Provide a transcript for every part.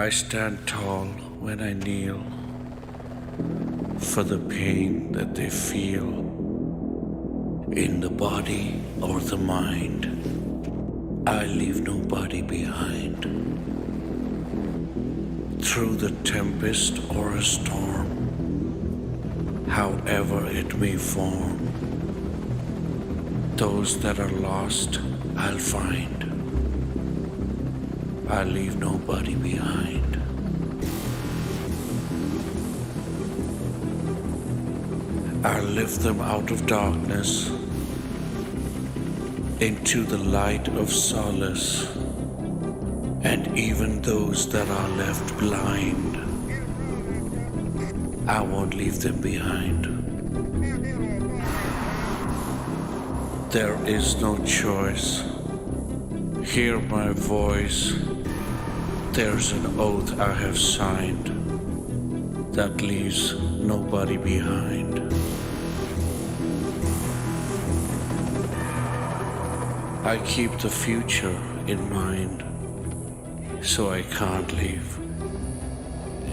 I stand tall when I kneel for the pain that they feel in the body or the mind. I leave nobody behind. Through the tempest or a storm, however it may form, those that are lost I'll find. I leave nobody behind. I lift them out of darkness into the light of solace, and even those that are left blind, I won't leave them behind. There is no choice. Hear my voice. There's an oath I have signed that leaves nobody behind. I keep the future in mind, so I can't leave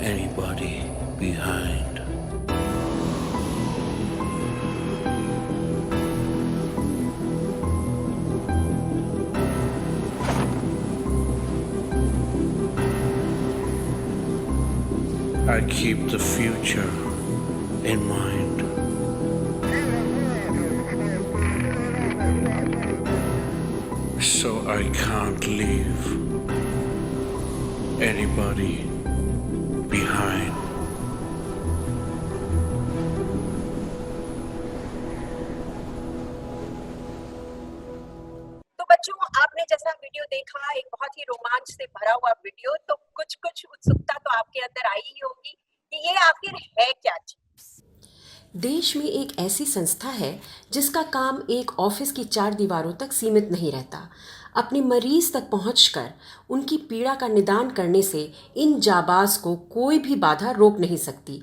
anybody behind. I keep the future in mind, so I can't leave anybody behind. तो बच्चों, आपने जैसा video देखा, एक बहुत ही रोमांच से भरा हुआ वीडियो, तो कुछ उत्सुकता तो आपके अंदर आई ही होगी कि ये आखिर है क्या चीज। देश में एक ऐसी संस्था है जिसका काम एक ऑफिस की 4 दीवारों तक सीमित नहीं रहता। अपने मरीज तक पहुंचकर उनकी पीड़ा का निदान करने से इन जाबाज को कोई भी बाधा रोक नहीं सकती।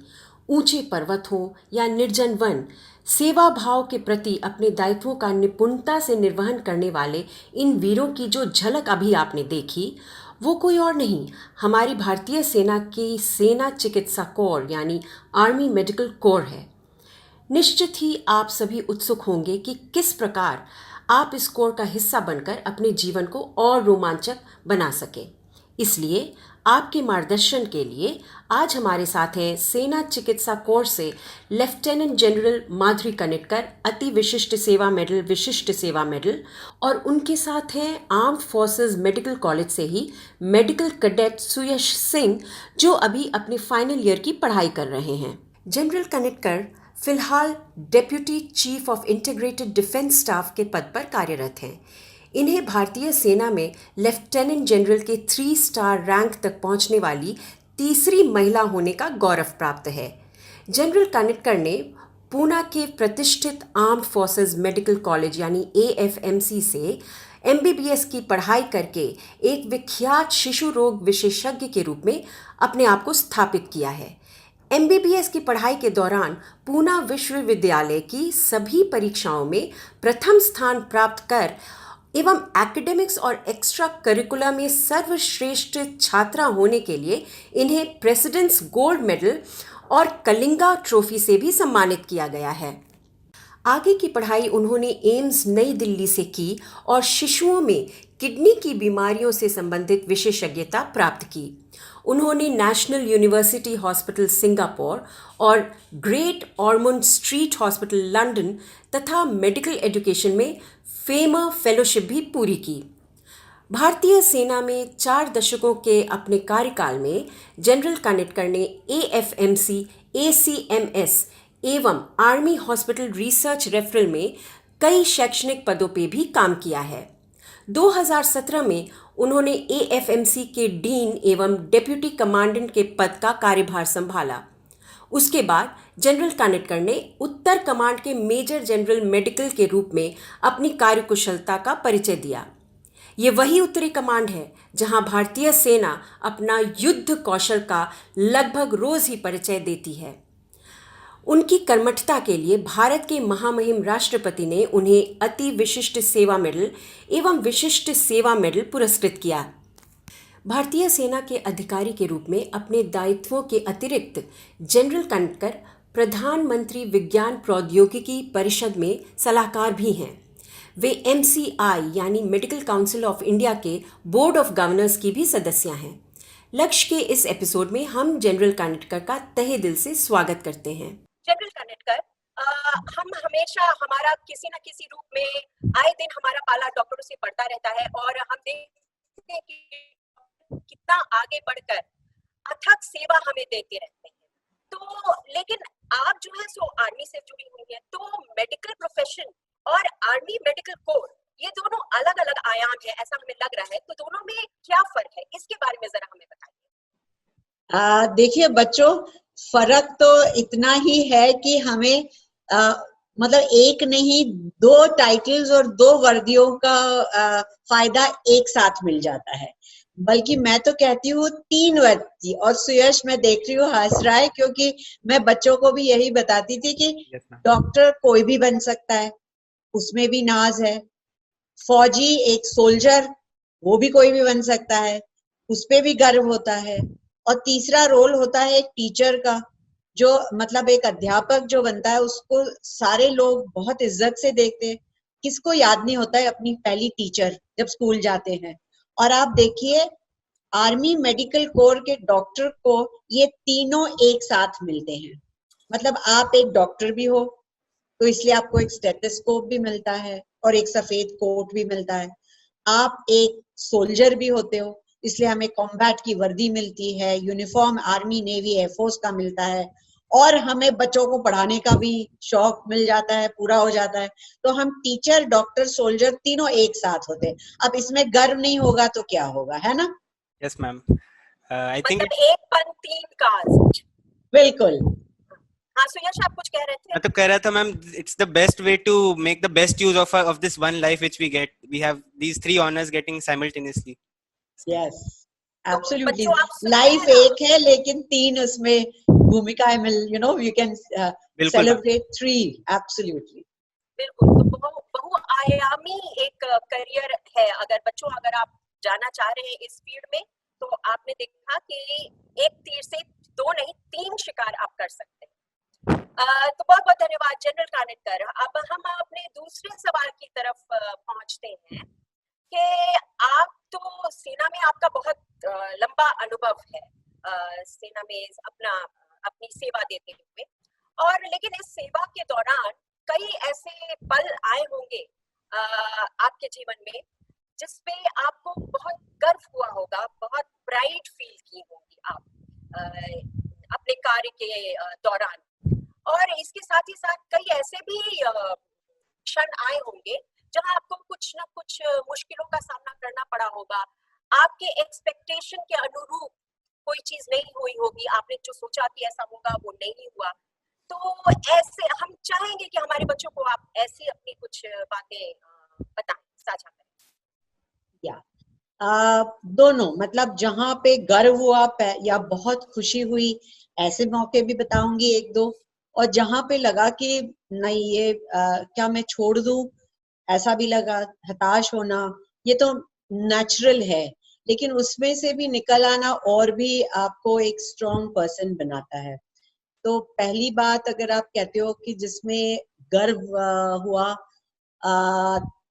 ऊंचे पर्वत हो या निर्जन वन, सेवा भाव के प्रति अपने दायित्वों का निपुणता से निर्वहन करने वाले इन वीरों की जो झलक अभी आपने देखी, वो कोई और नहीं, हमारी भारतीय सेना की सेना चिकित्सा कोर यानी आर्मी मेडिकल कोर है। निश्चित ही आप सभी उत्सुक होंगे कि किस प्रकार आप इस कोर का हिस्सा बनकर अपने जीवन को और रोमांचक बना सकें। इसलिए आपके मार्गदर्शन के लिए आज हमारे साथ हैं सेना चिकित्सा कोर से लेफ्टिनेंट जनरल माधुरी कनिटकर, अति विशिष्ट सेवा मेडल, और उनके साथ हैं आर्म्ड फोर्सेस मेडिकल कॉलेज से ही मेडिकल कैडेट सुयश सिंह, जो अभी अपने फाइनल ईयर की पढ़ाई कर रहे हैं। जनरल कनिटकर फिलहाल deputy chief of integrated defence staff के पद पर कार्यरत हैं। इन्हें भारतीय सेना में लेफ्टिनेंट जनरल के 3 स्टार रैंक तक पहुंचने वाली तीसरी महिला होने का गौरव प्राप्त है। जनरल कनिटकर ने पूना के प्रतिष्ठित आर्म्ड फोर्सेस मेडिकल कॉलेज यानी AFMC से MBBS की पढ़ाई करके एक विख्यात शिशु रोग विशेषज्ञ के रूप में अपने आप को स्थापित किया है। MBBS की पढ़ाई के दौरान पूना विश्वविद्यालय की सभी परीक्षाओं में प्रथम स्थान प्राप्त कर एवं एकेडमिक्स और एक्स्ट्रा करिकुलम में सर्वश्रेष्ठ छात्रा होने के लिए इन्हें प्रेसिडेंट्स गोल्ड मेडल और कलिंगा ट्रॉफी से भी सम्मानित किया गया है। आगे की पढ़ाई उन्होंने एम्स नई दिल्ली से की और शिशुओं में किडनी की बीमारियों से संबंधित विशेषज्ञता प्राप्त की। उन्होंने नेशनल यूनिवर्सिटी हॉस्पिटल सिंगापुर और ग्रेट ऑर्मंड स्ट्रीट हॉस्पिटल लंदन तथा मेडिकल एजुकेशन में फेमर फेलोशिप भी पूरी की। भारतीय सेना में 4 दशकों के अपने कार्यकाल में जनरल कनिटकर ने AFMC, ACMS एवं आर्मी हॉस्पिटल रिसर्च रेफरल में कई शैक्षणिक पदों पर भी काम किया है। 2017 में उन्होंने AFMC के डीन एवं डेप्यूटी कमांडेंट के पद का कार्यभार संभाला। उसके बाद जनरल कनिटकर ने उत्तर कमांड के मेजर जनरल मेडिकल के रूप में अपनी कार्यकुशलता का परिचय दिया। ये वही उत्तरी कमांड है जहां भारतीय सेना अपना युद्ध कौशल का लगभग रोज ही परिचय देती है। उनकी कर्मठता के लिए भारत के महामहिम राष्ट्रपति ने उन्हें अति विशिष्ट सेवा मेडल एवं विशिष्ट सेवा मेडल पुरस्कृत किया। भारतीय सेना के अधिकारी के रूप में अपने दायित्वों के अतिरिक्त जनरल कनटकर प्रधानमंत्री विज्ञान प्रौद्योगिकी परिषद में सलाहकार भी हैं। वे एमसीआई यानी मेडिकल काउंसिल ऑफ इंडिया के बोर्ड ऑफ गवर्नर्स की भी सदस्य हैं। लक्ष्य के इस एपिसोड में हम जनरल कानिटकर का तहे दिल से स्वागत करते हैं। जनरल कानिटकर, हम हमेशा हमारा किसी न किसी रूप में आए दिन हमारा पाला डॉक्टरों से बढ़ता रहता है और हम देखते हैं कि कितना आगे बढ़कर अथक सेवा हमें देते रहते हैं। तो लेकिन आप जो है सो आर्मी से जुड़ी हुई है, तो मेडिकल प्रोफेशन और आर्मी मेडिकल कोर ये दोनों अलग अलग आयाम है ऐसा हमें लग रहा है, तो दोनों में क्या फर्क है, इसके बारे में जरा हमें बताइए। देखिए बच्चों, फर्क तो इतना ही है कि हमें मतलब एक नहीं, दो टाइटल्स और दो वर्दियों का फायदा एक साथ मिल जाता है। बल्कि मैं तो कहती हूँ 3 वर्दी। और सुयश, मैं देख रही हूँ हंस रहा है, क्योंकि मैं बच्चों को भी यही बताती थी कि डॉक्टर कोई भी बन सकता है, उसमें भी नाज है। फौजी, एक सोल्जर, वो भी कोई भी बन सकता है, उसपे भी गर्व होता है। और तीसरा रोल होता है एक टीचर का, जो मतलब एक अध्यापक जो बनता है उसको सारे लोग बहुत इज्जत से देखते हैं। किसको याद नहीं होता है अपनी पहली टीचर जब स्कूल जाते हैं। और आप देखिए, आर्मी मेडिकल कोर के डॉक्टर को ये तीनों एक साथ मिलते हैं। मतलब आप एक डॉक्टर भी हो तो इसलिए आपको एक स्टेथोस्कोप भी मिलता है और एक सफेद कोट भी मिलता है। आप एक सोल्जर भी होते हो, इसलिए हमें कॉम्बैट की वर्दी मिलती है, यूनिफॉर्म आर्मी नेवी एयरफोर्स का मिलता है, और हमें बच्चों को पढ़ाने का भी शौक मिल जाता है, पूरा हो जाता है। तो हम टीचर, डॉक्टर, सोल्जर तीनों एक साथ होते हैं। अब इसमें गर्व नहीं होगा तो क्या होगा, है ना? यस मैम, आई थिंक मतलब एक पन तीन काज। बिल्कुल। हाँ सुयश, आप कुछ कह रहे थे? मैं तो कह रहा था ma'am, it's the best way to make the best use of this one life which we get. We have these 3 honours getting simultaneously. Yes, absolutely. बच्चों, आप सुन रहे लाइफ हैं ना? एक है लेकिन 3 उसमें भूमिकाएं मिल, यू कैन सेलिब्रेट 3। एब्सोल्युटली बिल्कुल। तो बहुआयामी एक करियर है। अगर आप जाना चाह रहे हैं इस फील्ड में, तो आपने देखा कि एक तीर से 2 नहीं 3 शिकार आप कर सकते हैं। तो बहुत बहुत धन्यवाद जनरल कानिटकर। अब हम अपने दूसरे सवाल की तरफ पहुंचते हैं कि आप तो सेना में, आपका बहुत लंबा अनुभव है सेना में अपनी सेवा देते हुए, और लेकिन इस सेवा के दौरान कई ऐसे पल आए होंगे आपके जीवन में जिसपे आपको बहुत गर्व हुआ होगा, बहुत प्राइड फील की होगी आप अपने कार्य के दौरान। और इसके साथ ही साथ कई ऐसे भी क्षण आए होंगे जहां आपको कुछ ना कुछ मुश्किलों का सामना करना पड़ा होगा। आपके एक्सपेक्टेशन के अनुरूप कोई चीज नहीं हुई होगी, आपने जो सोचा कि ऐसा होगा वो नहीं हुआ। तो ऐसे हम चाहेंगे कि हमारे बच्चों को आप ऐसी अपनी कुछ बातें बताएं, साझा करें। दोनों, मतलब जहां पे गर्व हुआ या बहुत खुशी हुई, ऐसे मौके भी बताऊंगी 1-2। और जहां पे लगा कि नहीं ये क्या मैं छोड़ दूं, ऐसा भी लगा, हताश होना, ये तो नेचुरल है। लेकिन उसमें से भी निकल आना और भी आपको एक स्ट्रॉन्ग पर्सन बनाता है। तो पहली बात, अगर आप कहते हो कि जिसमें गर्व हुआ,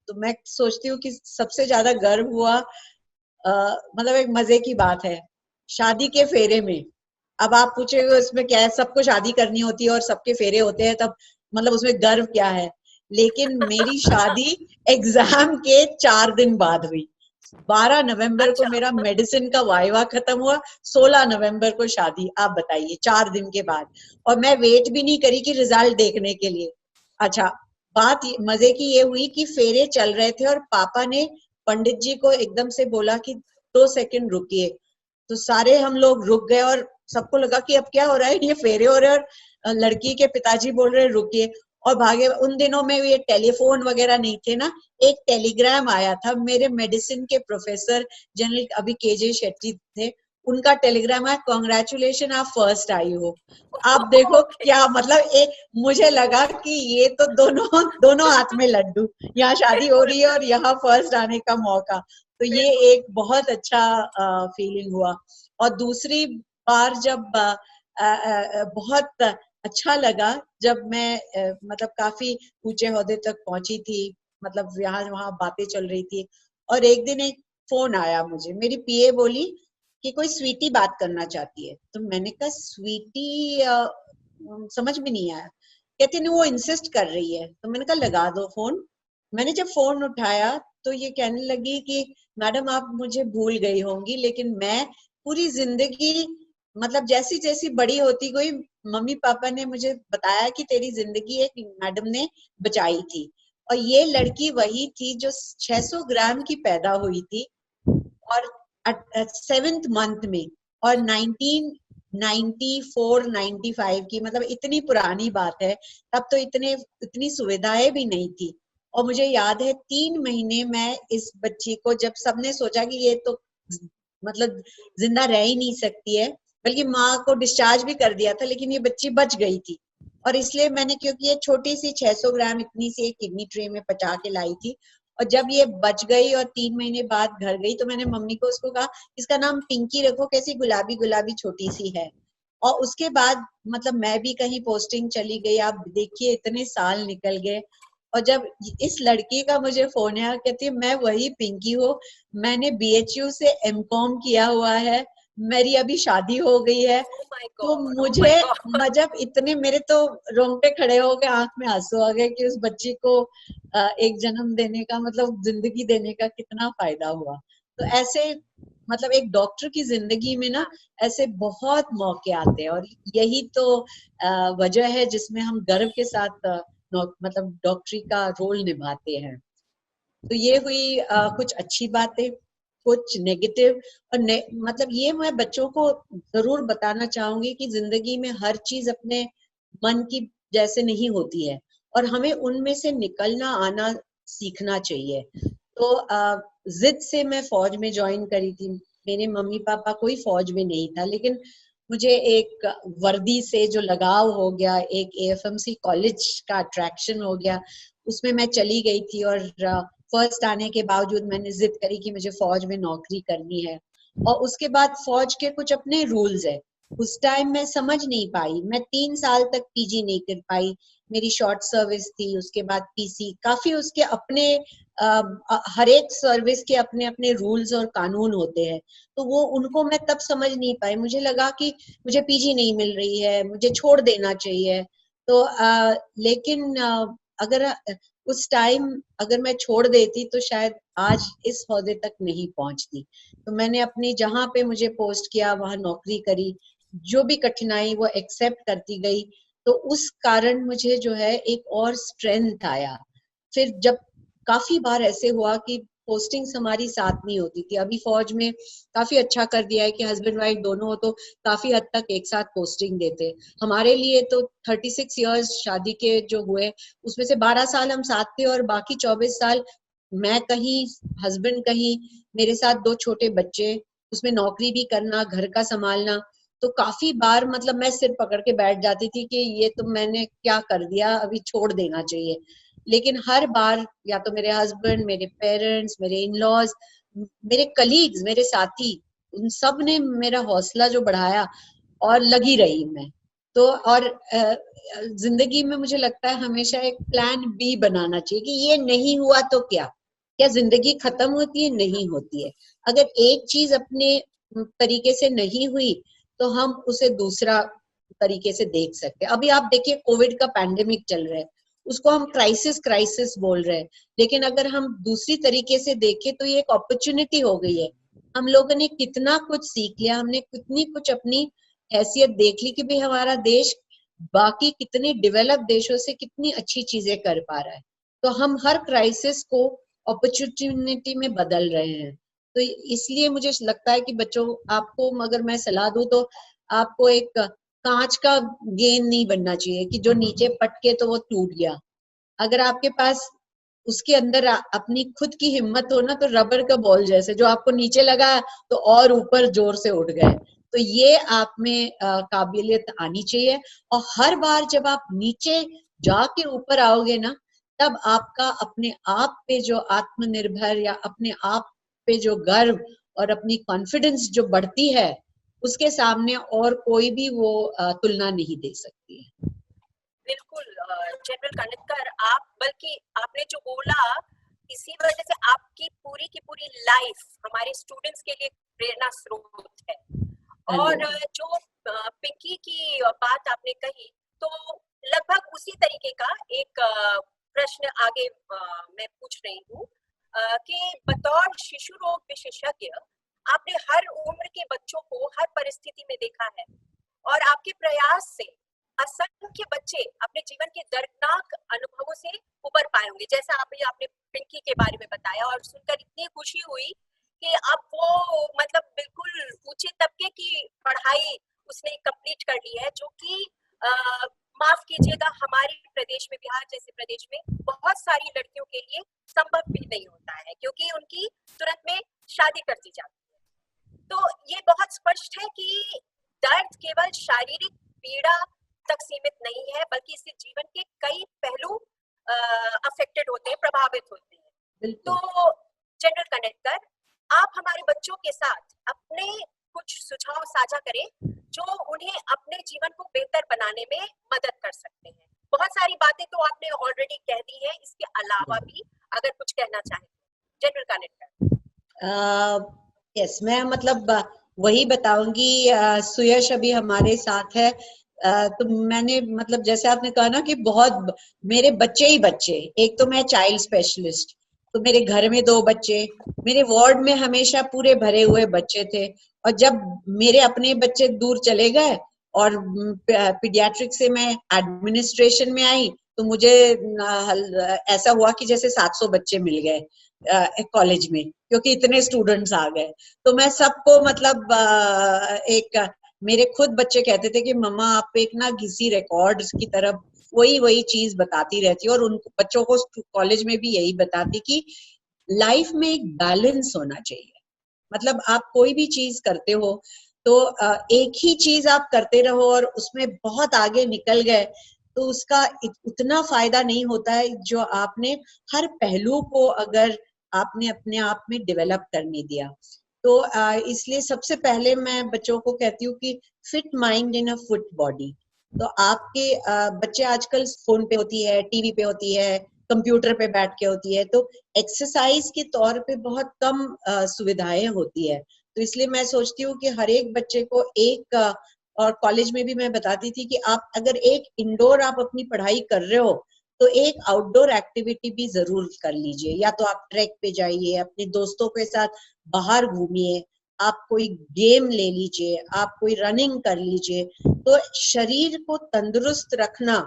तो मैं सोचती हूँ कि सबसे ज्यादा गर्व हुआ, मतलब एक मजे की बात है, शादी के फेरे में। अब आप पूछेंगे उसमें क्या है, सबको शादी करनी होती है और सबके फेरे होते हैं, तब मतलब उसमें गर्व क्या है। लेकिन मेरी शादी एग्जाम के 4 दिन बाद हुई। 12 नवंबर को मेरा मेडिसिन का वाइवा खत्म हुआ, 16 नवंबर को शादी। आप बताइए, 4 दिन के बाद। और मैं वेट भी नहीं करी कि रिजल्ट देखने के लिए। अच्छा, बात मजे की ये हुई कि फेरे चल रहे थे और पापा ने पंडित जी को एकदम से बोला कि 2 सेकंड रुकिए। तो सारे हम लोग रुक गए और सबको लगा कि अब क्या हो रहा है, ये फेरे हो रहे हैं और लड़की के पिताजी बोल रहे रुकिए, और भागे। उन दिनों में ये टेलीफोन वगैरह नहीं थे ना, एक टेलीग्राम आया था। मेरे मेडिसिन के प्रोफेसर जनरल अभी केजे शेट्टी थे, उनका टेलीग्राम आया, कांग्रेचुलेशन आप फर्स्ट आई हो। आप देखो क्या मतलब, एक मुझे लगा कि ये तो दोनों हाथ में लड्डू, यहाँ शादी हो रही है और यहाँ फर्स्ट आने का मौका। तो ये एक बहुत अच्छा फीलिंग हुआ। और दूसरी बार जब बहुत अच्छा लगा जब मैं मतलब काफी ऊंचे ओहदे तक पहुंची थी, मतलब यहाँ वहां बातें चल रही थी, और एक दिन एक फोन आया मुझे, मेरी पीए बोली कि कोई स्वीटी बात करना चाहती है। तो मैंने कहा स्वीटी, समझ में नहीं आया। कहती नहीं, वो इंसिस्ट कर रही है। तो मैंने कहा लगा दो फोन। मैंने जब फोन उठाया तो ये कहने लगी कि मैडम आप मुझे भूल गई होंगी, लेकिन मैं पूरी जिंदगी, मतलब जैसी जैसी बड़ी होती गई, मम्मी पापा ने मुझे बताया कि तेरी जिंदगी एक मैडम ने बचाई थी। और ये लड़की वही थी जो 600 ग्राम की पैदा हुई थी और 7th मंथ में, और 1994-95 की, मतलब इतनी पुरानी बात है। तब तो इतनी सुविधाएं भी नहीं थी। और मुझे याद है 3 महीने मैं इस बच्ची को, जब सबने सोचा कि ये तो मतलब जिंदा रह ही नहीं सकती है, बल्कि माँ को डिस्चार्ज भी कर दिया था, लेकिन ये बच्ची बच गई थी। और इसलिए मैंने, क्योंकि ये छोटी सी 600 ग्राम इतनी सी एक किडनी ट्रे में पचा के लाई थी, और जब ये बच गई और 3 महीने बाद घर गई, तो मैंने मम्मी को उसको कहा इसका नाम पिंकी रखो, कैसी गुलाबी गुलाबी छोटी सी है। और उसके बाद मतलब मैं भी कहीं पोस्टिंग चली गई, आप देखिए इतने साल निकल गए। और जब इस लड़की का मुझे फोन आया, कहती है मैं वही पिंकी हूँ, मैंने बीएचयू से एमकॉम किया हुआ है, मेरी अभी शादी हो गई है। Oh my तो God, oh मुझे my God. जब इतने, मेरे तो रोंगटे खड़े हो गए, आंख में आंसू आ गए कि उस बच्ची को एक जन्म देने का, मतलब जिंदगी देने का कितना फायदा हुआ। तो ऐसे मतलब एक डॉक्टर की जिंदगी में ना ऐसे बहुत मौके आते हैं, और यही तो वजह है जिसमें हम गर्व के साथ मतलब डॉक्टरी का रोल निभाते हैं। तो ये हुई कुछ अच्छी बातें, कुछ नेगेटिव। और मतलब ये मैं बच्चों को जरूर बताना चाहूंगी कि जिंदगी में हर चीज अपने मन की जैसे नहीं होती है, और हमें उनमें से निकलना आना सीखना चाहिए। तो जिद से मैं फौज में ज्वाइन करी थी। मेरे मम्मी पापा कोई फौज में नहीं था, लेकिन मुझे एक वर्दी से जो लगाव हो गया, एक एएफएमसी कॉलेज का अट्रैक्शन हो गया, उसमें मैं चली गई थी। और फर्स्ट आने के बावजूद मैंने जिद करी कि मुझे फौज में नौकरी करनी है। और उसके बाद फौज के कुछ अपने रूल्स है, उस टाइम मैं समझ नहीं पाई, मैं 3 साल तक पीजी नहीं कर पाई। मेरी शॉर्ट सर्विस थी, उसके बाद पीसी, काफी उसके अपने हर एक सर्विस के अपने अपने रूल्स और कानून होते हैं। तो वो उनको मैं तब समझ नहीं पाई, मुझे लगा कि मुझे पीजी नहीं मिल रही है, मुझे छोड़ देना चाहिए। तो लेकिन अगर उस टाइम अगर मैं छोड़ देती तो शायद आज इस ओहदे तक नहीं पहुंचती। तो मैंने अपनी जहां पे मुझे पोस्ट किया वहां नौकरी करी, जो भी कठिनाई वो एक्सेप्ट करती गई। तो उस कारण मुझे जो है एक और स्ट्रेंथ आया। फिर जब काफी बार ऐसे हुआ कि पोस्टिंग्स हमारी साथ नहीं होती थी, अभी फौज में काफी अच्छा कर दिया है कि हस्बैंड वाइफ दोनों हो तो काफी हद तक एक साथ पोस्टिंग देते। हमारे लिए तो 36 इयर्स शादी के जो हुए, उसमें से 12 साल हम साथ थे और बाकी 24 साल मैं कहीं, हस्बैंड कहीं, मेरे साथ 2 छोटे बच्चे, उसमें नौकरी भी करना, घर का संभालना। तो काफी बार मतलब मैं सिर पकड़ के बैठ जाती थी कि ये तो मैंने क्या कर दिया, अभी छोड़ देना चाहिए। लेकिन हर बार या तो मेरे हस्बैंड, मेरे पेरेंट्स, मेरे इन-लॉज, मेरे कलीग्स, मेरे साथी, उन सब ने मेरा हौसला जो बढ़ाया, और लगी रही मैं। तो और जिंदगी में मुझे लगता है हमेशा एक प्लान बी बनाना चाहिए कि ये नहीं हुआ तो क्या जिंदगी खत्म होती है? नहीं होती है। अगर एक चीज अपने तरीके से नहीं हुई तो हम उसे दूसरा तरीके से देख सकते हैं। अभी आप देखिए कोविड का पैंडेमिक चल रहा है, उसको हम क्राइसिस बोल रहे हैं, लेकिन अगर हम दूसरी तरीके से देखें तो ये एक अपॉर्चुनिटी हो गई है। हम लोगों ने कितना कुछ सीख लिया, हमने कितनी कुछ अपनी हैसियत देख ली कि भाई हमारा देश बाकी कितने डेवलप देशों से कितनी अच्छी चीजें कर पा रहा है। तो हम हर क्राइसिस को अपॉर्चुनिटी में बदल रहे हैं। तो इसलिए मुझे लगता है कि बच्चों, आपको अगर मैं सलाह दूं तो आपको एक कांच का गेंद नहीं बनना चाहिए कि जो नीचे पटके तो वो टूट गया। अगर आपके पास उसके अंदर अपनी खुद की हिम्मत हो ना, तो रबर का बॉल जैसे जो आपको नीचे लगा तो और ऊपर जोर से उठ गए। तो ये आप में काबिलियत आनी चाहिए। और हर बार जब आप नीचे जाके ऊपर आओगे ना, तब आपका अपने आप पे जो आत्मनिर्भर या अपने आप पे जो गर्व और अपनी कॉन्फिडेंस जो बढ़ती है, उसके सामने और कोई भी वो तुलना नहीं दे सकती है। बिल्कुल जनरल कानितकर, आप बल्कि आपने जो बोला, इसी वजह से आपकी पूरी की पूरी लाइफ हमारे स्टूडेंट्स के लिए प्रेरणा स्रोत है। हाँ जी, और हाँ जी। जो पिंकी की बात आपने कही, तो लगभग उसी तरीके का एक प्रश्न आगे मैं पूछ रही हूँ कि बतौर शिशु रोग विशेषज्ञ आपने हर उम्र के बच्चों को हर परिस्थिति में देखा है, और आपके प्रयास से असंख्य बच्चे अपने जीवन के दर्दनाक अनुभवों से उबर पाए होंगे, जैसा आपने पिंकी के बारे में बताया। और सुनकर इतनी खुशी हुई कि अब वो मतलब बिल्कुल ऊंचे तबके की पढ़ाई उसने कंप्लीट कर ली है, जो कि माफ कीजिएगा हमारे प्रदेश में, बिहार जैसे प्रदेश में बहुत सारी लड़कियों के लिए संभव भी नहीं होता है, क्योंकि उनकी तुरंत में शादी कर दी जाती है। तो ये बहुत स्पष्ट है कि दर्द केवल शारीरिक पीड़ा तक सीमित नहीं है, बल्कि इससे जीवन के कई पहलू अफेक्टेड होते हैं, प्रभावित होते हैं। तो जनरल कानितकर, आप हमारे बच्चों के साथ अपने कुछ सुझाव साझा करें जो उन्हें अपने जीवन को बेहतर बनाने में मदद कर सकते हैं। बहुत सारी बातें तो आपने ऑलरेडी कह दी है, इसके अलावा भी अगर कुछ कहना चाहें जनरल कानितकर। यस, मैं मतलब वही बताऊंगी। सुयश अभी हमारे साथ है। तो मैंने मतलब जैसे आपने कहा ना कि बहुत मेरे बच्चे ही बच्चे, एक तो मैं चाइल्ड स्पेशलिस्ट, तो मेरे घर में 2 बच्चे, मेरे वार्ड में हमेशा पूरे भरे हुए बच्चे थे। और जब मेरे अपने बच्चे दूर चले गए और पीडियाट्रिक से मैं एडमिनिस्ट्रेशन में आई, तो मुझे ऐसा हुआ कि जैसे 700 बच्चे मिल गए कॉलेज में, क्योंकि इतने स्टूडेंट्स आ गए। तो मैं सबको मतलब एक मेरे खुद बच्चे कहते थे कि मम्मा आप एक ना घिसी रिकॉर्ड्स की तरफ वही चीज बताती रहती है, और उन बच्चों को कॉलेज में भी यही बताती कि लाइफ में एक बैलेंस होना चाहिए। मतलब आप कोई भी चीज करते हो तो एक ही चीज आप करते रहो और उसमें बहुत आगे निकल गए, तो उसका उतना फायदा नहीं होता है जो आपने हर पहलू को अगर आपने अपने आप में डेवलप करने दिया। तो इसलिए सबसे पहले मैं बच्चों को कहती हूँ कि fit mind in a fit body. तो आपके बच्चे आजकल फोन पे होती है, टीवी पे होती है, कंप्यूटर पे बैठ के होती है, तो एक्सरसाइज के तौर पे बहुत कम सुविधाएं होती है। तो इसलिए मैं सोचती हूँ कि हर एक बच्चे को एक और कॉलेज में भी मैं बताती थी कि आप अगर एक इंडोर आप अपनी पढ़ाई कर रहे हो, तो एक आउटडोर एक्टिविटी भी जरूर कर लीजिए। या तो आप ट्रैक पे जाइए, अपने दोस्तों के साथ बाहर घूमिए, आप कोई गेम ले लीजिए, आप कोई रनिंग कर लीजिए। तो शरीर को तंदुरुस्त रखना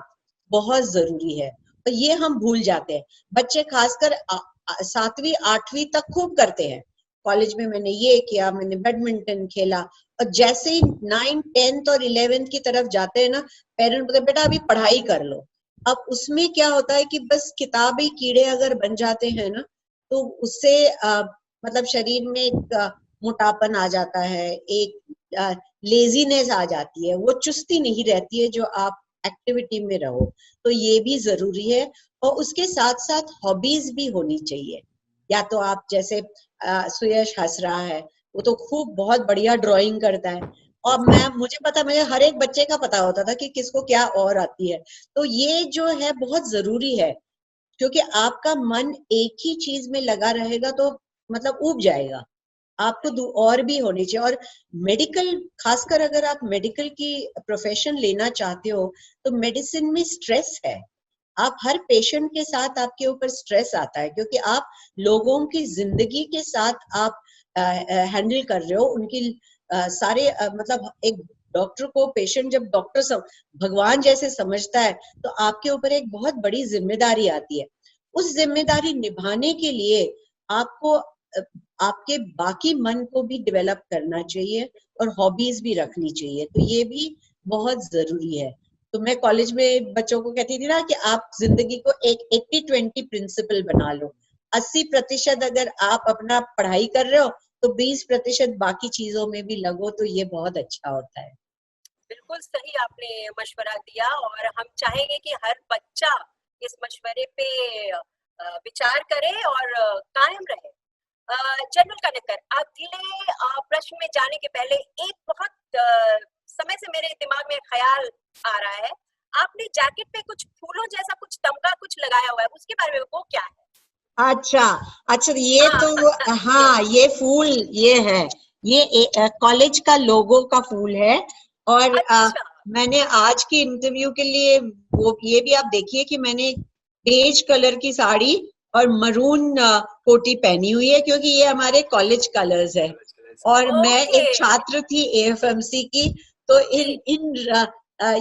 बहुत जरूरी है, तो ये हम भूल जाते हैं। बच्चे खासकर 7वीं 8वीं तक खूब करते हैं, कॉलेज में मैंने ये किया, मैंने बैडमिंटन खेला, और जैसे ही 9, 10th और 11th की तरफ जाते हैं ना, पेरेंट बोलते बेटा अभी पढ़ाई कर लो। अब उसमें क्या होता है कि बस किताबी कीड़े अगर बन जाते हैं ना, तो उससे मतलब शरीर में एक मोटापन आ जाता है, एक लेजीनेस आ जाती है, वो चुस्ती नहीं रहती है जो आप एक्टिविटी में रहो। तो ये भी जरूरी है। और उसके साथ साथ हॉबीज भी होनी चाहिए। या तो आप जैसे सुयश हंस रहा है, वो तो खूब बहुत बढ़िया ड्राइंग करता है, और मुझे हर एक बच्चे का पता होता था कि किसको क्या और आती है। तो ये जो है बहुत जरूरी है, क्योंकि आपका मन एक ही चीज में लगा रहेगा तो मतलब ऊब जाएगा। आपको और भी होनी चाहिए। और मेडिकल, खासकर अगर आप मेडिकल की प्रोफेशन लेना चाहते हो, तो मेडिसिन में स्ट्रेस है। आप हर पेशेंट के साथ आपके ऊपर स्ट्रेस आता है, क्योंकि आप लोगों की जिंदगी के साथ आप हैंडल कर रहे हो। उनकी सारे मतलब एक डॉक्टर को पेशेंट जब डॉक्टर भगवान जैसे समझता है, तो आपके ऊपर एक बहुत बड़ी जिम्मेदारी आती है। उस जिम्मेदारी निभाने के लिए आपको आपके बाकी मन को भी डेवलप करना चाहिए और हॉबीज भी रखनी चाहिए। तो ये भी बहुत जरूरी है। तो मैं कॉलेज में बच्चों को कहती थी ना कि आप जिंदगी को एक 80-20 प्रिंसिपल बना लो। 80% अगर आप अपना पढ़ाई कर रहे हो, तो 20% बाकी चीजों में भी लगो, तो ये बहुत अच्छा होता है। बिल्कुल सही आपने मशवरा दिया, और हम चाहेंगे कि हर बच्चा इस मशवरे पे विचार करे और कायम रहे। जनरल कनेक्टर, अगले प्रश्न में जाने के पहले एक बहुत समय से मेरे दिमाग में ख्याल आ रहा है, आपने जैकेट पे कुछ फूलों जैसा कुछ तमगा कुछ लगाया हुआ है, उसके बारे में वो क्या है? अच्छा अच्छा, ये हाँ तो हाँ, ये फूल ये है, ये कॉलेज का लोगो का फूल है। और अच्छा, मैंने आज की इंटरव्यू के लिए वो ये भी आप देखिए कि मैंने बेज कलर की साड़ी और मरून कोटी पहनी हुई है, क्योंकि ये हमारे कॉलेज कलर्स है। और मैं ओके, एक छात्र थी एएफएमसी की, तो जी,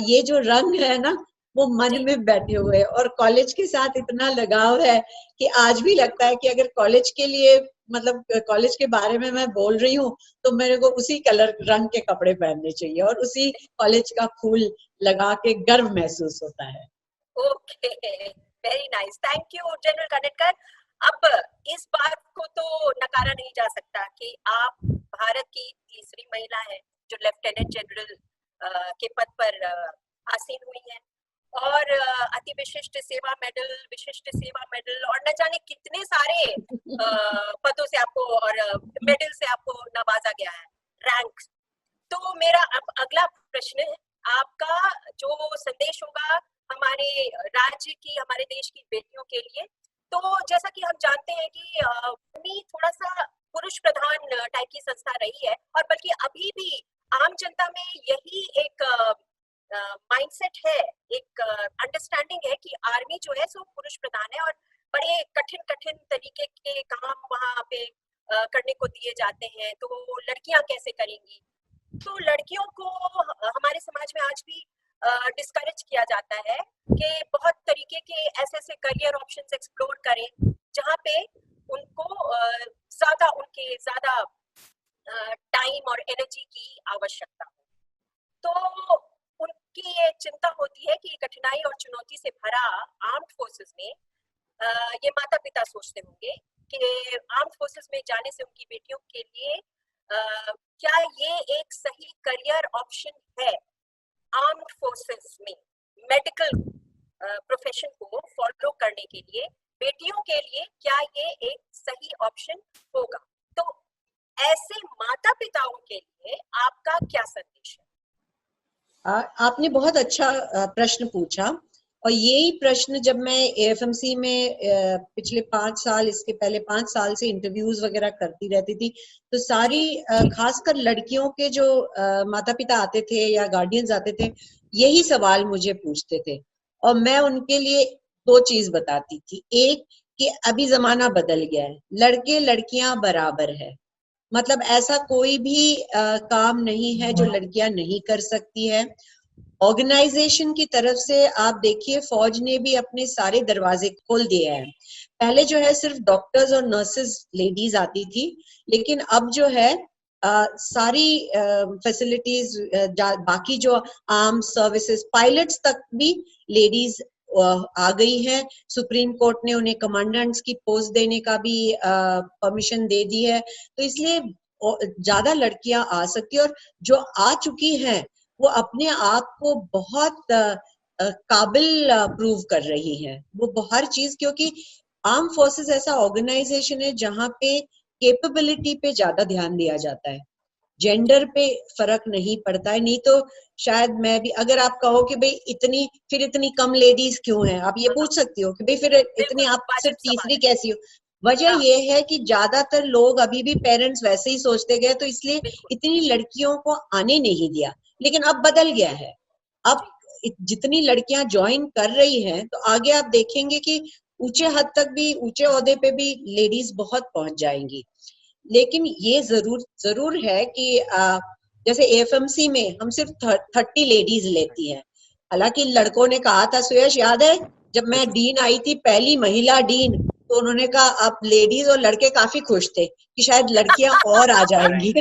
ये जो रंग है ना, वो मन जी, में बैठे हुए हैं और कॉलेज के साथ इतना लगाव है कि आज भी लगता है कि अगर कॉलेज के लिए, मतलब कॉलेज के बारे में मैं बोल रही हूँ, तो मेरे को उसी कलर रंग के कपड़े पहनने चाहिए और उसी कॉलेज का फूल लगा के गर्व महसूस होता है। Okay, very nice, thank you general connector. अब इस बात को तो नकारा नहीं जा सकता कि आप भारत की तीसरी महिला हैं जो लेफ्टिनेंट जनरल के पद पर आसीन हुई हैं, और अति विशिष्ट सेवा मेडल, विशिष्ट सेवा मेडल और न जाने कितने सारे पदों से आपको और मेडल से आपको नवाजा गया है, रैंक। तो मेरा अब अगला प्रश्न है, आपका जो संदेश होगा हमारे राज्य की, हमारे देश की बेटियों के लिए। तो जैसा कि हम जानते हैं कि आर्मी थोड़ा सा पुरुष प्रधान टाइप की संस्था रही है, और बल्कि अभी भी आम जनता में यही एक माइंडसेट है, एक अंडरस्टैंडिंग है कि आर्मी जो है सो पुरुष प्रधान है और बड़े कठिन कठिन तरीके के काम वहां पे करने को दिए जाते हैं, तो लड़कियां कैसे करेंगी? तो लड़कियों को हमारे समाज में आज भी डिस्करेज किया जाता है कि बहुत तरीके के ऐसे ऐसे करियर ऑप्शंस एक्सप्लोर करें जहाँ पे उनको ज्यादा उनके ज्यादा टाइम और एनर्जी की आवश्यकता हो। तो उनकी ये चिंता होती है कि कठिनाई और चुनौती से भरा आर्म्ड फोर्सेस में ये माता पिता सोचते होंगे कि आर्म्ड फोर्सेस में जाने से उनकी बेटियों के लिए क्या ये एक सही करियर ऑप्शन है? आर्म्ड फोर्सेस में मेडिकल प्रोफेशन को फॉलो करने के लिए बेटियों के लिए क्या ये एक सही ऑप्शन होगा? तो ऐसे माता पिताओं के लिए आपका क्या संदेश है? आपने बहुत अच्छा प्रश्न पूछा। और यही प्रश्न जब मैं एएफएमसी में पिछले 5 साल, इसके पहले 5 साल से इंटरव्यूज वगैरह करती रहती थी, तो सारी खासकर लड़कियों के जो माता पिता आते थे या गार्डियंस आते थे, यही सवाल मुझे पूछते थे। और मैं उनके लिए दो चीज बताती थी। एक, कि अभी जमाना बदल गया है, लड़के लड़कियां बराबर है। मतलब ऐसा कोई भी काम नहीं है जो लड़कियां नहीं कर सकती है। ऑर्गेनाइजेशन की तरफ से आप देखिए, फौज ने भी अपने सारे दरवाजे खोल दिए हैं। पहले जो है सिर्फ डॉक्टर्स और नर्सेस लेडीज आती थी, लेकिन अब जो है सारी फैसिलिटीज, बाकी जो आर्म सर्विसेज, पायलट्स तक भी लेडीज आ गई हैं। सुप्रीम कोर्ट ने उन्हें कमांडेंट्स की पोस्ट देने का भी परमिशन दे दी है। तो इसलिए ज्यादा लड़कियां आ सकती है, और जो आ चुकी हैं वो अपने आप को बहुत काबिल प्रूव कर रही है। वो हर चीज, क्योंकि आर्म फोर्सेस ऐसा ऑर्गेनाइजेशन है जहां पे कैपेबिलिटी पे ज्यादा ध्यान दिया जाता है, जेंडर पे फर्क नहीं पड़ता है। नहीं तो शायद मैं भी, अगर आप कहो कि भाई इतनी कम लेडीज क्यों हैं, आप ये पूछ सकती हो कि भाई फिर इतनी बिल्कुल आप सिर्फ वाजिब सवाल तीसरी है। कैसी हो। वजह हाँ, ये है कि ज्यादातर लोग अभी भी पेरेंट्स वैसे ही सोचते गए, तो इसलिए बिल्कुल, इतनी लड़कियों को आने नहीं दिया। लेकिन अब बदल गया है। अब जी, जितनी लड़कियां ज्वाइन कर रही हैं, तो आगे आप देखेंगे कि ऊंचे हद तक भी, ऊंचे ओहदे पे भी लेडीज बहुत पहुंच जाएंगी। लेकिन ये जरूर जरूर है कि जैसे एएफएमसी में हम सिर्फ 30 लेडीज लेती हैं। हालांकि लड़कों ने कहा था, सुयश याद है जब मैं डीन आई थी, पहली महिला डीन, तो उन्होंने कहा अब लेडीज और लड़के काफी खुश थे कि शायद लड़कियां और आ जाएंगी।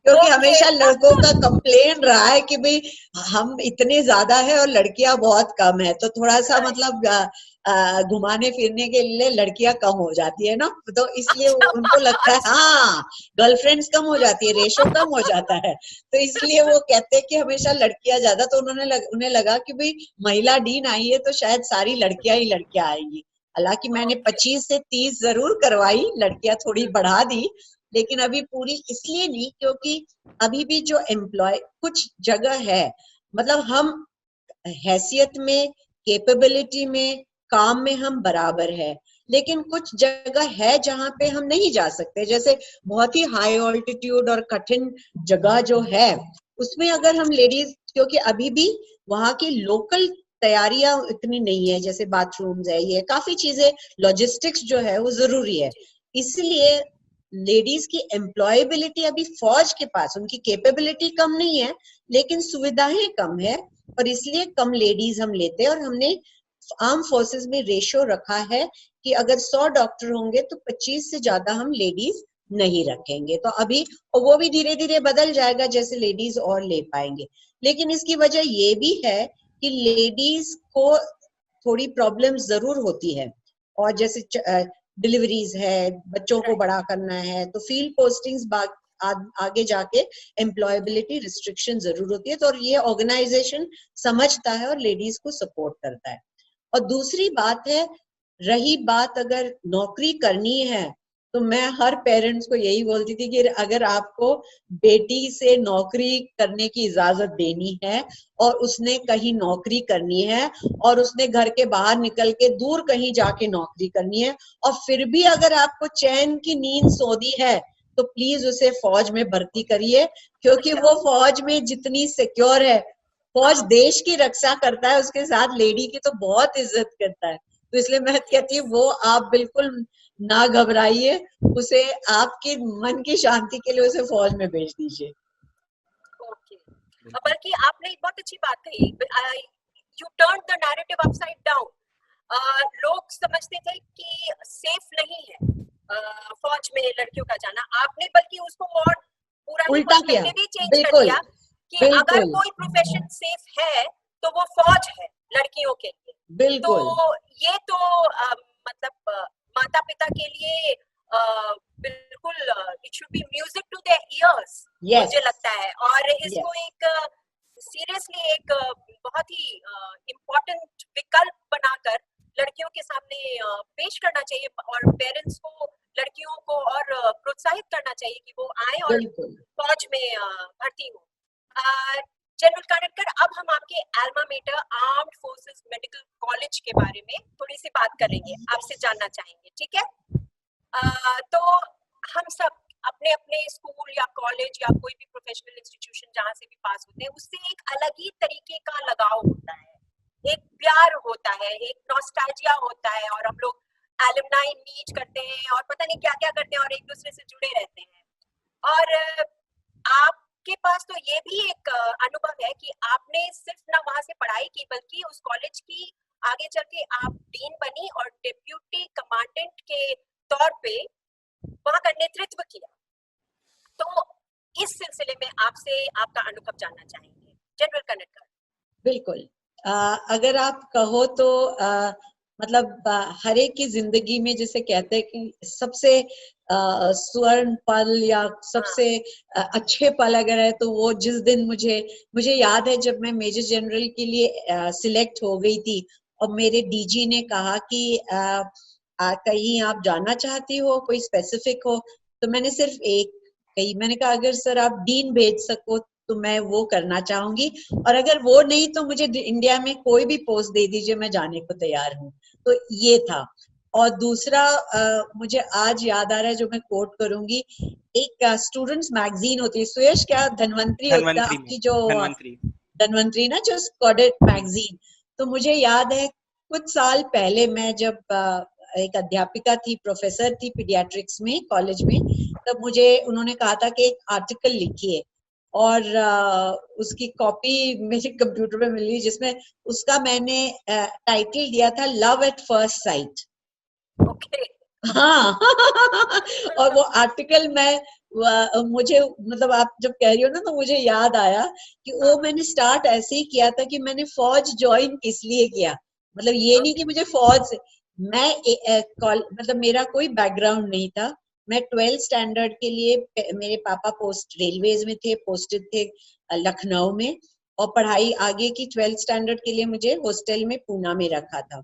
क्योंकि ओके, हमेशा लड़कों का कंप्लेन रहा है कि भाई हम इतने ज्यादा है और लड़कियां बहुत कम है, तो थोड़ा सा राइट, मतलब घुमाने फिरने के लिए लड़कियां कम हो जाती है ना, तो इसलिए अच्छा, उनको लगता है अच्छा, हाँ गर्लफ्रेंड्स कम हो जाती है, रेशो कम हो जाता है, तो इसलिए वो कहते हैं कि हमेशा लड़कियां ज्यादा। तो उन्हें लगा कि भाई महिला डीन आई है तो शायद सारी लड़कियां ही लड़कियां आएंगी। हालांकि मैंने 25 से 30 जरूर करवाई, लड़कियां थोड़ी बढ़ा दी, लेकिन अभी पूरी इसलिए नहीं क्योंकि अभी भी जो एम्प्लॉय कुछ जगह है, मतलब हम हैसियत में, कैपेबिलिटी में, काम में हम बराबर है, लेकिन कुछ जगह है जहां पे हम नहीं जा सकते, जैसे बहुत ही हाई ऑल्टीट्यूड और कठिन जगह जो है उसमें अगर हम लेडीज, क्योंकि अभी भी वहां की लोकल तैयारियां इतनी नहीं है, जैसे बाथरूम्स है, ये काफी चीजें, लॉजिस्टिक्स जो है वो जरूरी है, इसलिए लेडीज की एम्प्लॉयबिलिटी अभी फौज के पास, उनकी कैपेबिलिटी कम नहीं है लेकिन सुविधाएं कम है, और इसलिए कम लेडीज हम लेते हैं। और हमने आर्म फोर्सेस में रेशो रखा है कि अगर 100 डॉक्टर होंगे तो 25 से ज्यादा हम लेडीज नहीं रखेंगे। तो अभी, और वो भी धीरे धीरे बदल जाएगा जैसे लेडीज और ले पाएंगे। लेकिन इसकी वजह ये भी है कि लेडीज को थोड़ी प्रॉब्लम जरूर होती है, और जैसे डिलीवरीज है, बच्चों को बड़ा करना है, तो फील्ड पोस्टिंग्स आगे जाके एम्प्लॉयबिलिटी रिस्ट्रिक्शन जरूर होती है। तो और ये ऑर्गेनाइजेशन समझता है और लेडीज को सपोर्ट करता है। और दूसरी बात है, रही बात अगर नौकरी करनी है, तो मैं हर पेरेंट्स को यही बोलती थी कि अगर आपको बेटी से नौकरी करने की इजाजत देनी है और उसने कहीं नौकरी करनी है और उसने घर के बाहर निकल के दूर कहीं जाके नौकरी करनी है, और फिर भी अगर आपको चैन की नींद सोनी है, तो प्लीज उसे फौज में भर्ती करिए, क्योंकि वो फौज में जितनी सिक्योर है, फौज देश की रक्षा करता है, उसके साथ लेडी की तो बहुत इज्जत करता है। तो इसलिए मैं कहती हूँ वो आप बिल्कुल ना घबराइए, उसे आपके मन की शांति के लिए उसे फौज में भेज दीजिए। ओके, बल्कि आपने एक बहुत अच्छी बात कही, U turn the narrative upside down. लोग समझते थे कि सेफ नहीं है फौज में लड़कियों का जाना, आपने बल्कि उसको और पूरा ही उल्टा किया, पर्सपेक्टिव ही चेंज कर बिल्कुल दिया कि अगर बिल्कुल कोई प्रोफेशन सेफ है तो वो फौज है लड़कियों के लिए। तो बिल्कुल ये तो मतलब माता पिता के लिए बिल्कुल it should be music to their ears, yes मुझे लगता है। और यस इसको एक सीरियसली एक बहुत ही इम्पोर्टेंट विकल्प बनाकर लड़कियों के सामने पेश करना चाहिए, और पेरेंट्स को लड़कियों को और प्रोत्साहित करना चाहिए कि वो आए और बिल्कुल फौज में भर्ती हो। जनरल कानेटकर, अब हम आपके alma mater armed forces medical college के बारे में थोड़ी सी बात करेंगे, आपसे जानना चाहेंगे, ठीक है? तो हम सब अपने अपने स्कूल या कॉलेज या कोई भी प्रोफेशनल इंस्टीट्यूशन जहाँ से भी पास होते हैं, उससे एक अलग ही तरीके का लगाव होता है, एक प्यार होता है, एक नॉस्टैल्जिया होता है, और हम लोग एलुमनाई मीट करते हैं और पता नहीं क्या क्या करते हैं और एक दूसरे से जुड़े रहते हैं। और आपके पास तो ये भी एक अनुभव है कि आपने सिर्फ ना वहां से पढ़ाई की, बल्कि उस कॉलेज की आगे चल के आप डीन बनी और डिप्यूटी कमांडेंट के तौर पे वहां का नेतृत्व किया। तो इस सिलसिले में आपसे आपका अनुभव जानना चाहेंगे, जनरल कानेटकर। बिल्कुल। अगर आप कहो तो मतलब हर एक की जिंदगी में जैसे कहते हैं कि सबसे स्वर्ण पल या सबसे अच्छे पल अगर है, तो वो जिस दिन मुझे याद है जब मैं मेजर जनरल के लिए सिलेक्ट हो गई थी और मेरे डीजी ने कहा कि कहीं आप जाना चाहती हो, कोई स्पेसिफिक हो, तो मैंने सिर्फ एक कही, मैंने कहा अगर सर आप डीन भेज सको तो मैं वो करना चाहूंगी, और अगर वो नहीं तो मुझे इंडिया में कोई भी पोस्ट दे दीजिए, मैं जाने को तैयार हूँ। तो ये था। और दूसरा मुझे आज याद आ रहा है जो मैं कोट करूंगी, एक स्टूडेंट्स मैगजीन होती है, सुयश क्या धनवंतरी होता है आपकी, जो धनवंतरी ना, जो स्कॉडेट मैगजीन। तो मुझे याद है कुछ साल पहले मैं जब एक अध्यापिका थी, प्रोफेसर थी पीडियाट्रिक्स में कॉलेज में, तब मुझे उन्होंने कहा था कि एक आर्टिकल लिखिए, और उसकी कॉपी मेरे कंप्यूटर पे मिली, जिसमें उसका मैंने टाइटल दिया था love at first sight. Okay. हाँ और वो आर्टिकल मुझे मतलब आप जब कह रही हो ना, तो मुझे याद आया कि वो मैंने स्टार्ट ऐसे ही किया था कि मैंने फौज ज्वाइन किस लिए किया, मतलब ये नहीं कि मुझे फौज से, मतलब मेरा कोई बैकग्राउंड नहीं था। मैं 12th स्टैंडर्ड के लिए, मेरे पापा पोस्ट रेलवेज में थे, पोस्टेड थे लखनऊ में, और पढ़ाई आगे की 12th स्टैंडर्ड के लिए मुझे हॉस्टल में पूना में रखा था।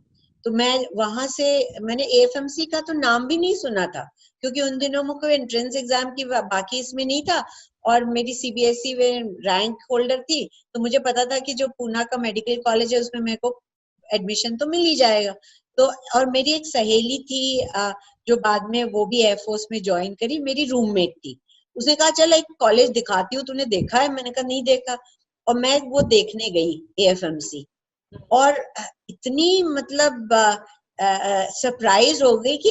तो मैं वहां से मैंने एएफएमसी का तो नाम भी नहीं सुना था, क्योंकि उन दिनों में कोई एंट्रेंस एग्जाम की बाकी इसमें नहीं था, और मेरी सीबीएसई में रैंक होल्डर थी, तो मुझे पता था कि जो पूना का मेडिकल कॉलेज है उसमें मेरे को एडमिशन तो मिल ही जाएगा। तो और मेरी एक सहेली थी जो बाद में वो भी एयरफोर्स में ज्वाइन करी, मेरी रूममेट थी। उसने कहा चल एक कॉलेज दिखाती हूँ, तूने देखा है? मैंने कहा नहीं देखा। और मैं वो देखने गई एएफएमसी, और इतनी मतलब सरप्राइज हो गई कि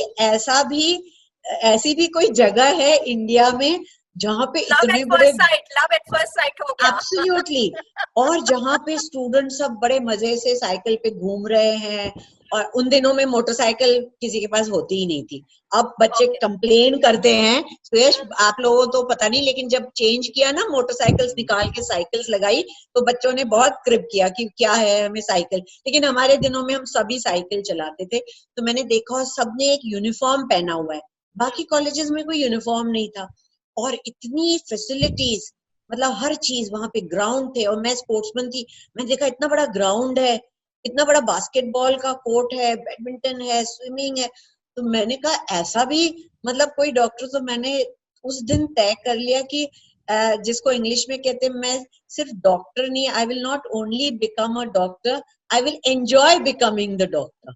ऐसी भी कोई जगह है इंडिया में जहाँ पे इतने बड़े, लव एट फर्स्ट साइट हो गया। एब्सोल्युटली। और जहाँ पे स्टूडेंट सब बड़े मजे से साइकिल पे घूम रहे हैं, और उन दिनों में मोटरसाइकिल किसी के पास होती ही नहीं थी। अब बच्चे कंप्लेन करते हैं, सुयश आप लोगों को तो पता नहीं, लेकिन जब चेंज किया ना, मोटरसाइकिल्स निकाल के साइकिल्स लगाई, तो बच्चों ने बहुत क्रिप किया कि क्या है हमें साइकिल। लेकिन हमारे दिनों में हम सभी साइकिल चलाते थे। तो मैंने देखा सबने एक यूनिफॉर्म पहना हुआ है, बाकी कॉलेजेस में कोई यूनिफॉर्म नहीं था। और इतनी फैसिलिटीज, मतलब हर चीज वहां पे, ग्राउंड थे, और मैं स्पोर्ट्समैन थी। मैंने देखा इतना बड़ा ग्राउंड है, इतना बड़ा बास्केटबॉल का कोर्ट है, बैडमिंटन है, स्विमिंग है। तो मैंने कहा ऐसा भी मतलब कोई डॉक्टर, तो मैंने उस दिन तय कर लिया कि जिसको इंग्लिश में कहते हैं, मैं सिर्फ डॉक्टर नहीं, I will not only become a doctor, I will enjoy becoming the doctor.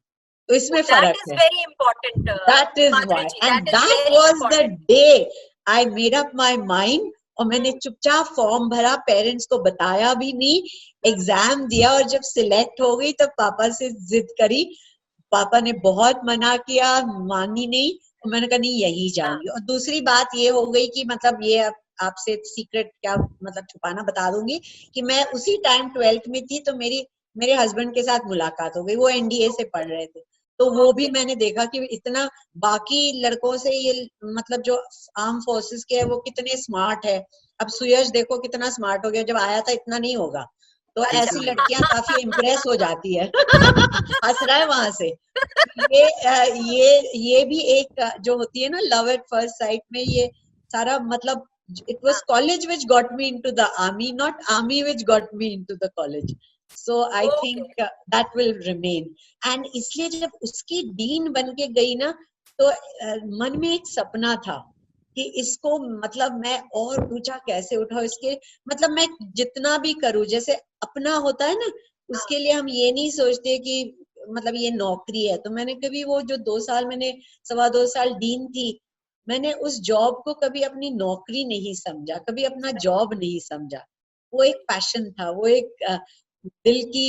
तो इसमें फर्क है। Very important that is why, and that was the day I made up my mind. और मैंने चुपचाप फॉर्म भरा, पेरेंट्स को बताया भी नहीं, एग्जाम दिया, और जब सिलेक्ट हो गई तो पापा से जिद करी। पापा ने बहुत मना किया, मानी नहीं, और मैंने कहा नहीं यही जाऊंगी। और दूसरी बात ये हो गई कि मतलब ये आपसे सीक्रेट क्या मतलब छुपाना बता दूंगी कि मैं उसी टाइम 12th में थी, तो मेरे हस्बैंड के साथ मुलाकात हो गई। वो एनडीए से पढ़ रहे थे, तो वो भी मैंने देखा कि इतना बाकी लड़कों से ये मतलब जो आर्म फोर्सेस के है वो कितने स्मार्ट है। अब सुयश देखो कितना स्मार्ट हो गया, जब आया था इतना नहीं होगा। तो ऐसी लड़कियां काफी इम्प्रेस हो जाती है। हंस रहा है वहां से। ये भी एक जो होती है ना लव एट फर्स्ट साइट में, ये सारा मतलब it was college which got me into the army, not army which got me into the college. So I think that will remain. And इसलिए जब उसकी डीन बन के गई ना, तो मन में एक सपना था कि इसको मतलब मैं और ऊंचा कैसे उठाऊं, इसके मतलब मैं जितना भी करूं, जैसे अपना होता है ना, उसके लिए हम ये नहीं सोचते कि मतलब ये नौकरी है। तो मैंने कभी वो जो 2 साल मैंने 2.25 साल डीन थी, मैंने उस जॉब को कभी अपनी नौकरी नहीं समझा, कभी अपना जॉब नहीं समझा। वो एक पैशन था, वो एक दिल की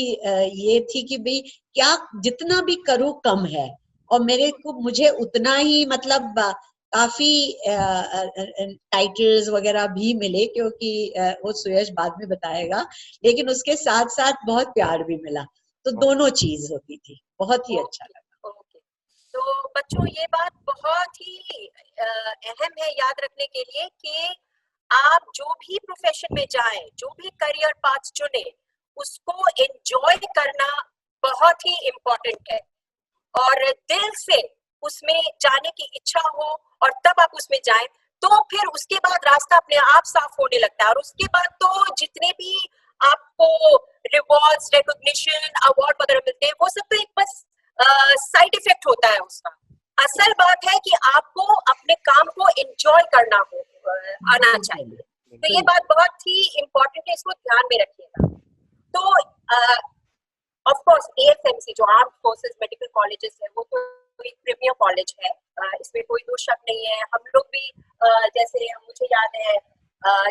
ये थी कि भाई क्या जितना भी करूं कम है। और मुझे उतना ही मतलब काफी टाइटल्स वगैरह भी मिले, क्योंकि वो सुयश बाद में बताएगा, लेकिन उसके साथ साथ बहुत प्यार भी मिला। तो दोनों चीज होती थी, बहुत ही अच्छा लगा। तो बच्चों ये बात बहुत ही अहम है याद रखने के लिए कि आप जो भी प्रोफेशन में जाएं, जो भी करियर पाथ चुने, उसको एंजॉय करना बहुत ही इम्पोर्टेंट है, और दिल से उसमें जाने की इच्छा हो और तब आप उसमें जाएं, तो फिर उसके बाद रास्ता अपने आप साफ होने लगता है। और उसके बाद तो जितने भी आपको रिवॉर्ड्स, रिकॉग्निशन, अवार्ड वगैरह मिलते हैं, वो सब तो एक बस साइड इफेक्ट होता है उसका। असल बात है कि आपको अपने काम को एंजॉय करना आना चाहिए। तो ये बात बहुत ही इम्पोर्टेंट है, इसको ध्यान में रखिएगा। तो ऑफ कोर्स एएफएमसी जो आर्म्ड फोर्सेस मेडिकल कॉलेजेस है, वो तो एक प्रीमियर कॉलेज है, इसमें कोई दो शक नहीं है। हम लोग भी जैसे मुझे याद है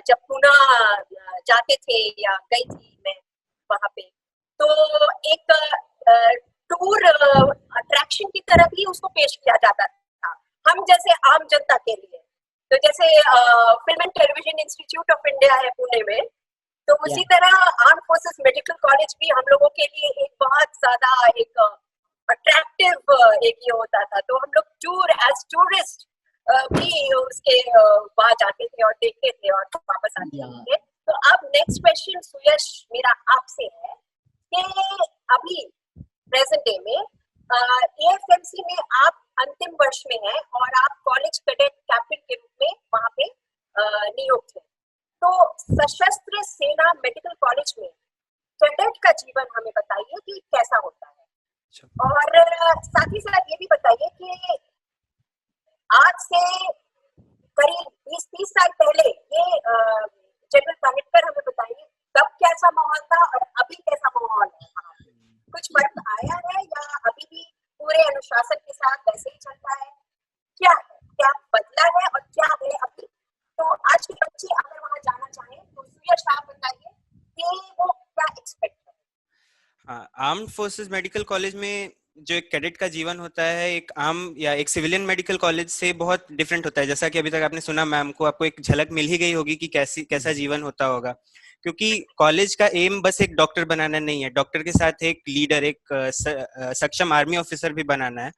जब पूना जाते थे या गई थी मैं वहां पे, तो एक टूर अट्रैक्शन की तरह भी उसको पेश किया जाता था हम जैसे आम जनता के लिए। तो जैसे film and television institute of India है पुणे में, तो उसी तरह आर्म फोर्सेस मेडिकल कॉलेज भी हम लोगों के लिए एक बहुत ज्यादा एक अट्रैक्टिव एक ये होता था। तो हम लोग एज टूरिस्ट भी उसके वहां जाते थे और देखते थे और वापस आते थे। तो अब नेक्स्ट क्वेश्चन सुयश मेरा आपसे है कि अभी प्रेजेंट डे में एएफएमसी में आप अंतिम वर्ष में हैं और आप कॉलेज कैडेट कैप्टन के रूप में वहां पे नियुक्त हैं। तो सशस्त्र सेना मेडिकल कॉलेज में कैडेट का जीवन हमें बताइए कि कैसा होता है। और साथ ही साथ ये भी बताइए कि आज से करीब 20-30 साल पहले ये जनरल कनेक्टर हमें बताइए तब कैसा माहौल था और अभी कैसा माहौल है वहाँ पे? कुछ फर्क आया है या अभी भी पूरे अनुशासन के साथ वैसे ही चलता है? क्या है? क्या बदला है और क्या है अभी? तो आज के बच्चे अगर वहाँ जाना चाहें तो सुयश आप बताइए कि वो क्या एक्सपेक्ट करें? हाँ, आर्म्ड फोर्सेस मेडिकल कॉलेज में जो एक कैडेट का जीवन होता है एक आम या एक सिविलियन मेडिकल कॉलेज से बहुत डिफरेंट होता है। जैसा कि अभी तक आपने सुना मैम को, आपको एक झलक मिल ही गई होगी कि कैसा जीवन होता होगा, क्योंकि कॉलेज का एम बस एक डॉक्टर बनाना नहीं है, डॉक्टर के साथ एक लीडर, एक सक्षम आर्मी ऑफिसर भी बनाना है।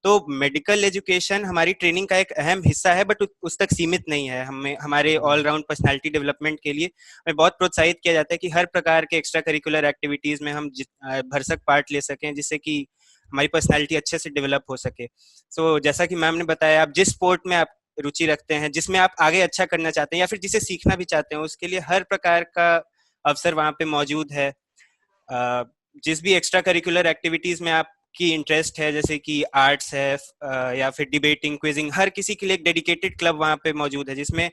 तो मेडिकल एजुकेशन हमारी ट्रेनिंग का एक अहम हिस्सा है, बट उस तक सीमित नहीं है। हमें हमारे ऑलराउंड पर्सनालिटी डेवलपमेंट के लिए हमें बहुत प्रोत्साहित किया जाता है कि हर प्रकार के एक्स्ट्रा करिकुलर एक्टिविटीज में हम भरसक पार्ट ले सकें, जिससे कि हमारी पर्सनालिटी अच्छे से डेवलप हो सके। सो जैसा कि मैम ने बताया, आप जिस स्पोर्ट में आप रुचि रखते हैं, जिसमें आप आगे अच्छा करना चाहते हैं या फिर जिसे सीखना भी चाहते हैं, उसके लिए हर प्रकार का अवसर वहाँ पे मौजूद है। जिस भी एक्स्ट्रा करिकुलर एक्टिविटीज में आपकी इंटरेस्ट है, जैसे कि आर्ट्स है या फिर डिबेटिंग, क्विजिंग, हर किसी के लिए एक डेडिकेटेड क्लब वहाँ पे मौजूद है, जिसमें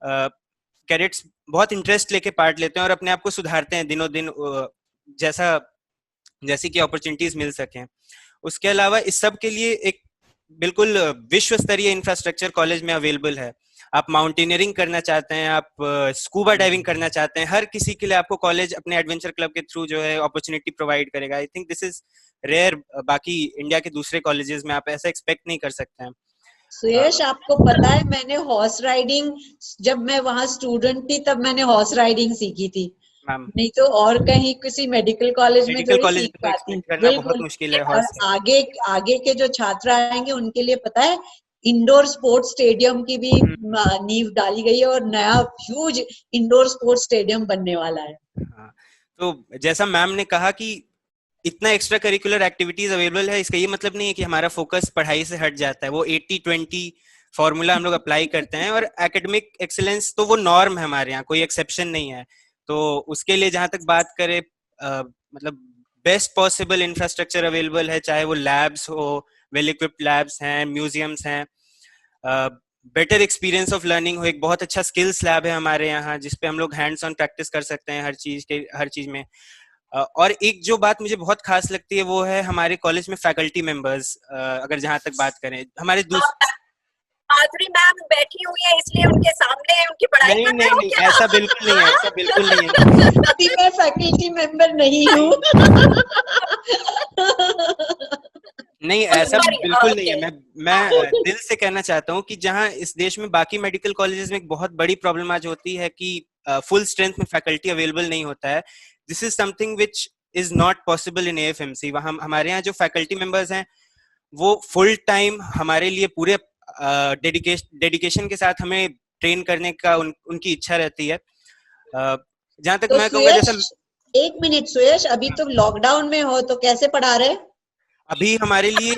कैडेट्स बहुत इंटरेस्ट लेके पार्ट लेते हैं और अपने आप को सुधारते हैं दिनों दिन, जैसी कि अपॉर्चुनिटीज मिल सकें। उसके अलावा इस सब के लिए एक बिल्कुल विश्व स्तरीय इंफ्रास्ट्रक्चर कॉलेज में अवेलेबल है। आप माउंटेनियरिंग करना चाहते हैं, आप स्कूबा डाइविंग करना चाहते हैं, हर किसी के लिए आपको कॉलेज अपने एडवेंचर क्लब के थ्रू जो है अपॉर्चुनिटी प्रोवाइड करेगा। I think this is rare, बाकी इंडिया के दूसरे कॉलेजेस में आप ऐसा एक्सपेक्ट नहीं कर सकते हैं। सुयश, आपको पता है मैंने हॉर्स राइडिंग, जब मैं वहां स्टूडेंट थी तब मैंने हॉर्स राइडिंग सीखी थी, मैम, नहीं तो और कहीं किसी मेडिकल कॉलेज में मेडिकल थोड़ी कॉलेज सीख में तो पाती। एक्सपेक्ट करना बहुत बिल्कुल। मुश्किल है और हॉर्स से। आगे आगे के जो छात्र आएंगे उनके लिए पता है इंडोर स्पोर्ट्स स्टेडियम की भी नींव डाली गई है और नया ह्यूज इंडोर स्पोर्ट्स स्टेडियम बनने वाला है। हाँ, तो जैसा मैम ने कहा कि इतना एक्स्ट्रा करिकुलर एक्टिविटीज अवेलेबल है, इसका ये मतलब नहीं है कि हमारा फोकस पढ़ाई से हट जाता है। वो 80-20 फॉर्मूला हम लोग अप्लाई करते हैं, और एकेडमिक एक्सेलेंस तो वो नॉर्म है हमारे यहाँ, कोई एक्सेप्शन नहीं है। तो उसके लिए जहां तक बात करें, मतलब बेस्ट पॉसिबल इंफ्रास्ट्रक्चर अवेलेबल है, चाहे वो लैब्स हो, वेल इक्विप्ड लैब्स हैं, म्यूजियम्स हैं, बेटर एक्सपीरियंस ऑफ लर्निंग हो, एक बहुत अच्छा स्किल्स लैब है हमारे यहाँ जिसपे हम लोग हैंड्स ऑन प्रैक्टिस कर सकते हैं हर चीज में। और एक जो बात मुझे बहुत खास लगती है वो है हमारे कॉलेज में फैकल्टी मेंबर्स। अगर जहां तक बात करें हमारे माधुरी मैम बैठी हुई है इसलिए उनके सामने उनकी पढ़ाई नहीं कर रहे नहीं हो नहीं, क्या? ऐसा बिल्कुल नहीं है, ऐसा बिल्कुल नहीं है। अभी मैं फैकल्टी मेंबर नहीं हूँ। नहीं, ऐसा सॉरी, बिल्कुल नहीं है। ओके। मैं दिल से कहना चाहता हूँ कि जहाँ इस देश में बाकी मेडिकल कॉलेजेस में एक बहुत बड़ी प्रॉब्लम आज होती है कि फुल स्ट्रेंथ में फैकल्टी अवेलेबल नहीं होता है। This is something which is not possible in AFMC. वहाँ हमारे यहाँ जो फैकल्टी मेंबर्स हैं वो फुल टाइम हमारे लिए पूरे डेडिकेशन के साथ हमें ट्रेन करने का उनकी इच्छा रहती है। जहाँ तक तो मैं कहूँगा, सुयश, जैसा एक मिनट सुयश, अभी तो लॉकडाउन में हो तो कैसे पढ़ा रहे? अभी हमारे लिए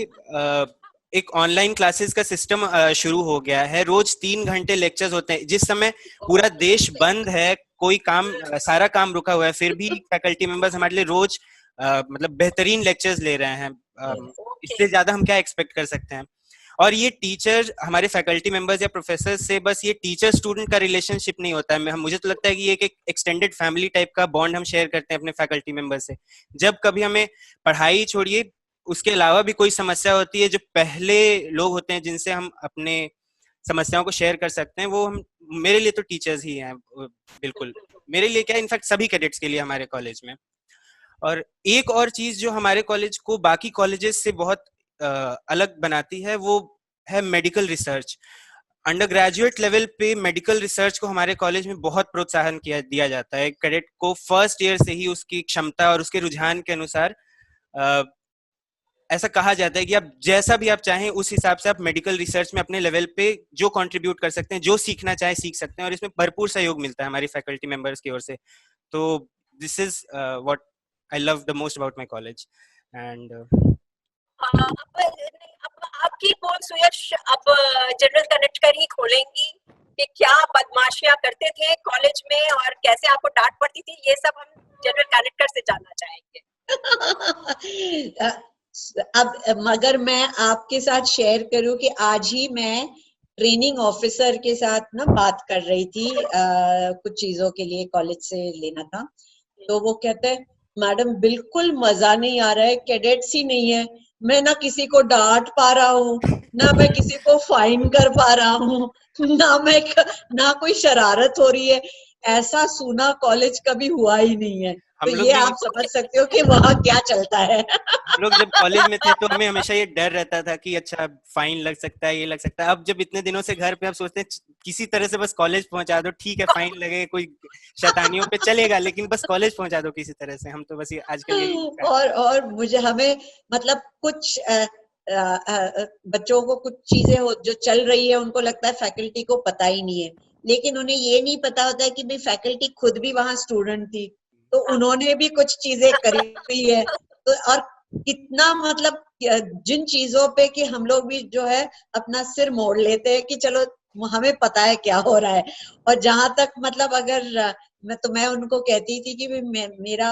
एक ऑनलाइन क्लासेस का सिस्टम शुरू हो गया है। रोज 3 घंटे लेक्चर्स होते हैं। जिस समय पूरा देश बंद है, कोई काम, सारा काम रुका हुआ है, फिर भी फैकल्टी मेंबर्स हमारे लिए रोज मतलब बेहतरीन लेक्चर्स ले रहे हैं। इससे ज्यादा हम क्या एक्सपेक्ट कर सकते हैं। और ये टीचर, हमारे फैकल्टी मेंबर्स या प्रोफेसर से बस ये टीचर स्टूडेंट का रिलेशनशिप नहीं होता है। मुझे तो लगता है कि ये एक एक्सटेंडेड फैमिली टाइप का बॉन्ड हम शेयर करते हैं अपने फैकल्टी मेंबर से। जब कभी हमें पढ़ाई छोड़िए, उसके अलावा भी कोई समस्या होती है, जो पहले लोग होते हैं जिनसे हम अपने समस्याओं को शेयर कर सकते हैं, वो हम, मेरे लिए तो टीचर्स ही हैं। बिल्कुल मेरे लिए क्या, इनफैक्ट सभी कैडेट्स के लिए हमारे कॉलेज में। और एक और चीज जो हमारे कॉलेज को बाकी कॉलेजेस से बहुत अलग बनाती है वो है medical research. Under graduate level पे मेडिकल रिसर्च को हमारे कॉलेज में बहुत प्रोत्साहन दिया जाता है। कैडेट को फर्स्ट ईयर से ही उसकी क्षमता और उसके रुझान के अनुसार ऐसा कहा जाता है कि आप जैसा भी आप चाहें उस हिसाब से आप मेडिकल रिसर्च में अपने लेवल पे जो कंट्रीब्यूट कर सकते हैं, जो सीखना चाहे सीख सकते हैं, और इसमें भरपूर सहयोग मिलता है हमारी फैकल्टी मेंबर्स की ओर से। तो this is what I love the most about my college. And अब आपकी पोल सुयश अब जनरल कनेक्टर ही खोलेंगी कि क्या बदमाशियां करते थे कॉलेज में और कैसे आपको डांट पड़ती थी, ये सब हम जनरल कनेक्टर से जानना चाहेंगे। अब मगर मैं आपके साथ शेयर करूं कि आज ही मैं ट्रेनिंग ऑफिसर के साथ ना बात कर रही थी, कुछ चीजों के लिए कॉलेज से लेना था। तो वो कहते हैं मैडम बिल्कुल मजा नहीं आ रहा है, कैडेट्स ही नहीं है, मैं ना किसी को डांट पा रहा हूँ, ना मैं किसी को फाइन कर पा रहा हूँ, ना कोई शरारत हो रही है। ऐसा सूना कॉलेज कभी हुआ ही नहीं है। तो हम लोग ये भी आप समझ सकते हो कि वहाँ क्या चलता है। हम लोग जब कॉलेज में थे तो हमें हमेशा ये डर रहता था कि अच्छा फाइन लग सकता है, ये लग सकता है। अब जब इतने दिनों से घर पे अब सोचते हैं किसी तरह से बस कॉलेज पहुंचा दो, ठीक है फाइन लगे कोई शैतानियों पे चलेगा, लेकिन बस कॉलेज पहुंचा दो किसी तरह से। हम तो बस ये आजकल यही और मुझे हमें मतलब कुछ बच्चों को कुछ चीजें हो जो चल रही है, उनको लगता है फैकल्टी को पता ही नहीं है, लेकिन उन्हें ये नहीं पता होता है कि भाई फैकल्टी खुद भी वहां स्टूडेंट थी, तो उन्होंने भी कुछ चीजें करी हुई है। तो और कितना मतलब जिन चीजों पे कि हम लोग भी जो है अपना सिर मोड़ लेते हैं कि चलो हमें पता है क्या हो रहा है। और जहां तक मतलब अगर मैं उनको कहती थी कि मेरा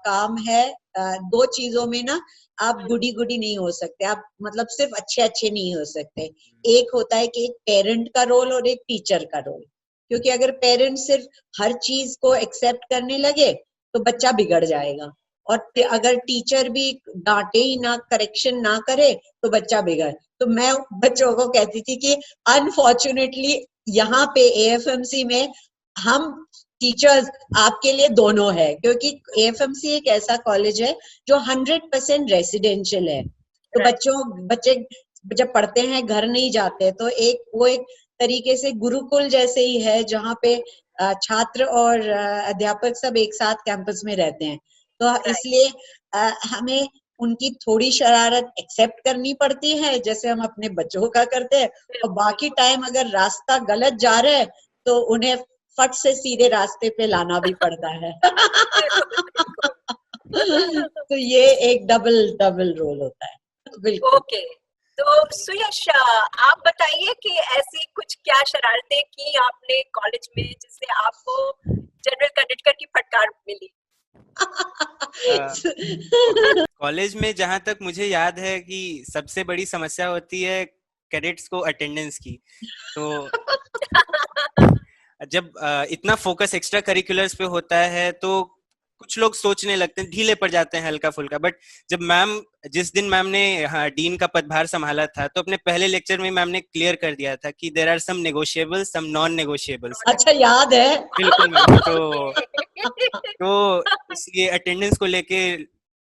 काम है दो चीजों में ना, आप गुडी गुडी नहीं हो सकते, आप मतलब सिर्फ अच्छे अच्छे नहीं हो सकते। एक होता है कि एक पेरेंट का रोल और एक टीचर का रोल, क्योंकि अगर पेरेंट सिर्फ हर चीज को एक्सेप्ट करने लगे तो बच्चा बिगड़ जाएगा, और अगर टीचर भी डांटे ही ना, करेक्शन ना करे, तो बच्चा बिगड़। तो मैं बच्चों को कहती थी कि अनफॉर्चुनेटली यहाँ पे एएफएमसी में हम टीचर्स आपके लिए दोनों है, क्योंकि एएफएमसी एक ऐसा कॉलेज है जो 100% रेसिडेंशियल है। तो बच्चे जब पढ़ते हैं घर नहीं जाते, तो एक तरीके से गुरुकुल जैसे ही है, जहाँ पे छात्र और अध्यापक सब एक साथ कैंपस में रहते हैं। तो इसलिए हमें उनकी थोड़ी शरारत एक्सेप्ट करनी पड़ती है, जैसे हम अपने बच्चों का करते हैं, और बाकी टाइम अगर रास्ता गलत जा रहा है तो उन्हें फट से सीधे रास्ते पे लाना भी पड़ता है। तो ये एक डबल रोल होता है। बिल्कुल। ओके, तो सुयश आप बताइए कि ऐसी कुछ क्या शरारतें की आपने कॉलेज में जिससे आपको जनरल कंडक्टर की फटकार मिली? कॉलेज में जहां तक मुझे याद है कि सबसे बड़ी समस्या होती है कैडेट्स को अटेंडेंस की। तो जब इतना फोकस एक्स्ट्रा करिकुलर्स पे होता है तो कुछ लोग सोचने लगते हैं, ढीले पड़ जाते हैं हल्का फुल्का। बट जब जिस दिन मैम ने डीन का पदभार संभाला था, तो अपने पहले लेक्चर में मैम ने क्लियर कर दिया था कि there are some negotiables, some non negotiables. अच्छा, याद है। बिल्कुल मैम। तो इसलिए अटेंडेंस को लेके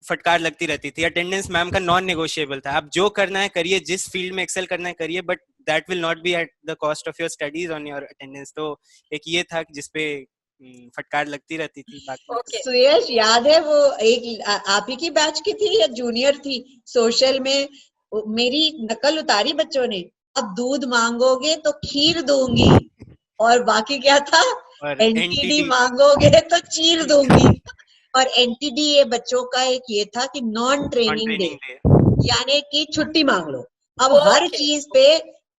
फटकार लगती रहती थी। अटेंडेंस मैम का नॉन नेगोशिएबल था। आप जो करना है करिए, जिस फील्ड में एक्सेल करना है करिए, but that will not be at the cost of your studies on your attendance. तो एक ये था जिसपे फटकार लगती रहती थी। बाकी सुयश, याद है वो एक आप ही की बैच की थी या जूनियर थी? सोशल में मेरी नकल उतारी बच्चों ने, अब दूध मांगोगे तो खीर दूंगी, और बाकी क्या था, और एनटीडी मांगोगे तो चीर दूंगी। और एनटीडी ये बच्चों का एक ये था कि नॉन ट्रेनिंग डे, यानी कि छुट्टी मांग लो। अब हर चीज पे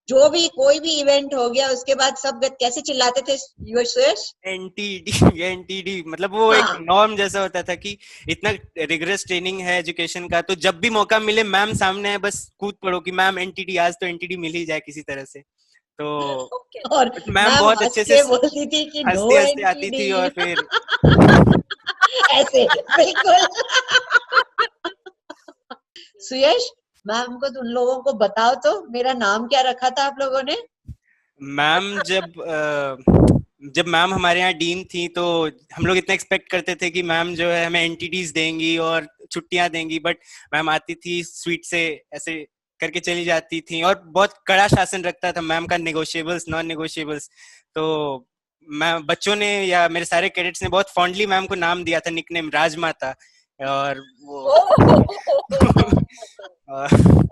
जो भी कोई भी इवेंट हो गया, उसके बाद सब कैसे चिल्लाते थे सुयश, एनटीडी मतलब वो एक नॉर्म जैसा होता था कि इतना रिगरस ट्रेनिंग है एजुकेशन का, तो जब भी मौका मिले मैम सामने है बस कूद पड़ो कि मैम एनटीडी, आज तो एनटीडी मिल ही जाए किसी तरह से। तो और मैम बहुत अच्छे से बोलती थी कि हंसते हंसते आती थी, और फिर ऐसे बिल्कुल। सुयश, मैम को उन लोगों को बताओ तो मेरा नाम क्या रखा था आप लोगों ने? मैम जब मैम हमारे यहाँ डीन थी, तो हम लोग इतना एक्सपेक्ट करते थे कि मैम जो है हमें एनटीडीज देंगी और छुट्टियां देंगी, बट मैम आती थी स्वीट से ऐसे करके चली जाती थी, और बहुत कड़ा शासन रखता था मैम का, नेगोशिएबल्स नॉन नेगोशिएबल्स। तो मैम, बच्चों ने या मेरे सारे कैडेट्स ने बहुत फॉन्डली मैम को नाम दिया था, निकनेम राजमाता। और वो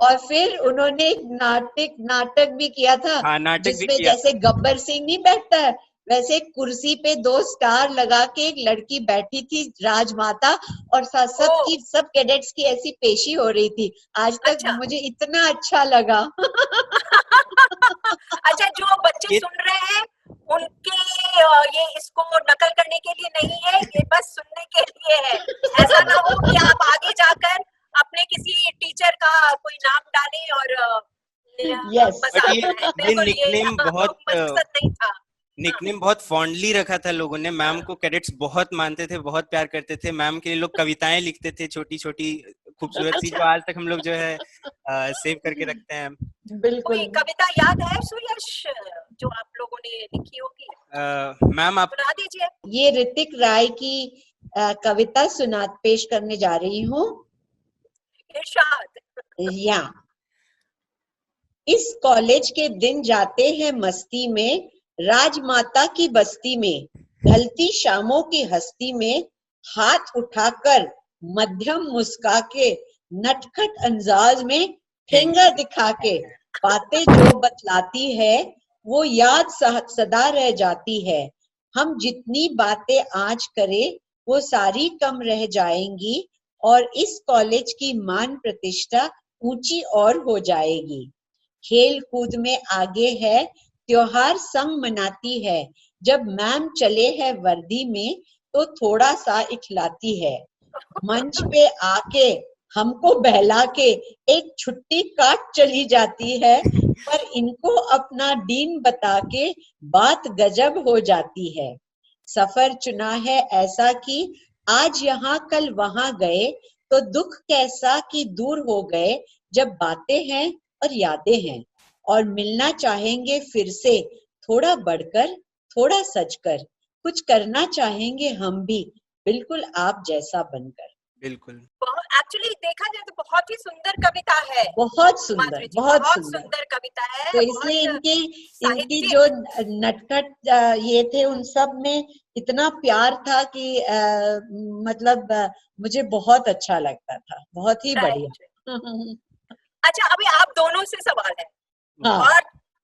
और फिर उन्होंने एक नाटक भी किया था, जिसमें जैसे गब्बर सिंह नहीं बैठता है, वैसे कुर्सी पे 2 स्टार लगा के एक लड़की बैठी थी राजमाता, और सब कैडेट्स की ऐसी पेशी हो रही थी। आज तक मुझे इतना अच्छा लगा। अच्छा, जो बच्चे सुन रहे हैं उनके ये इसको नकल करने के लिए नहीं है, ये बस सुनने के लिए है। ऐसा ना हो कि आप आगे जाकर अपने किसी टीचर Yes. मजा बट आता है ये बिल्कुल, निकनेम बहुत मकसद नहीं था। निकनेम बहुत फॉन्डली रखा था लोगों ने। मैम को कैडेट्स बहुत मानते थे, बहुत प्यार करते थे। मैम के लिए लोग कविताएं लिखते थे, छोटी छोटी खूबसूरत सी, जो अच्छा, आज तक हम लोग जो है सेव करके रखते हैं। बिल्कुल। कोई कविता याद है सुयश जो आप लोगों ने लिखी होगी? मैम आप सुना दीजिए। ये ऋतिक राय की कविता पेश करने जा रही हूँ। इरशाद। या इस कॉलेज के दिन जाते हैं मस्ती में, राजमाता की बस्ती में, ढलती शामों की हस्ती में, हाथ उठाकर मध्यम मुस्का के, नटखट अंदाज में फिंगर दिखा के, बातें जो बतलाती है वो याद सदा रह जाती है। हम जितनी बातें आज करें वो सारी कम रह जाएंगी, और इस कॉलेज की मान प्रतिष्ठा ऊंची और हो जाएगी। खेल कूद में आगे है, त्योहार संग मनाती है, जब मैम चले है वर्दी में तो थोड़ा सा इखलाती है। मंच पे आके हमको बहला के एक छुट्टी काट चली जाती है, पर इनको अपना डीन बता के बात गजब हो जाती है। सफर चुना है ऐसा कि आज यहाँ कल वहां गए, तो दुख कैसा कि दूर हो गए, जब बातें हैं और यादें हैं, और मिलना चाहेंगे फिर से, थोड़ा बढ़कर थोड़ा सजकर, कुछ करना चाहेंगे हम भी, बिल्कुल आप जैसा बनकर। बिल्कुल एक्चुअली देखा जाए तो बहुत ही सुंदर कविता है बहुत सुंदर, माधुरी जी, बहुत बहुत सुंदर। सुंदर कविता है। तो इसलिए बहुत इनकी साहित्यिक। जो नटखट ये थे, उन सब में इतना प्यार था कि मतलब मुझे बहुत अच्छा लगता था, बहुत ही बढ़िया। राइट। अच्छा, अभी आप दोनों से सवाल है हाँ, और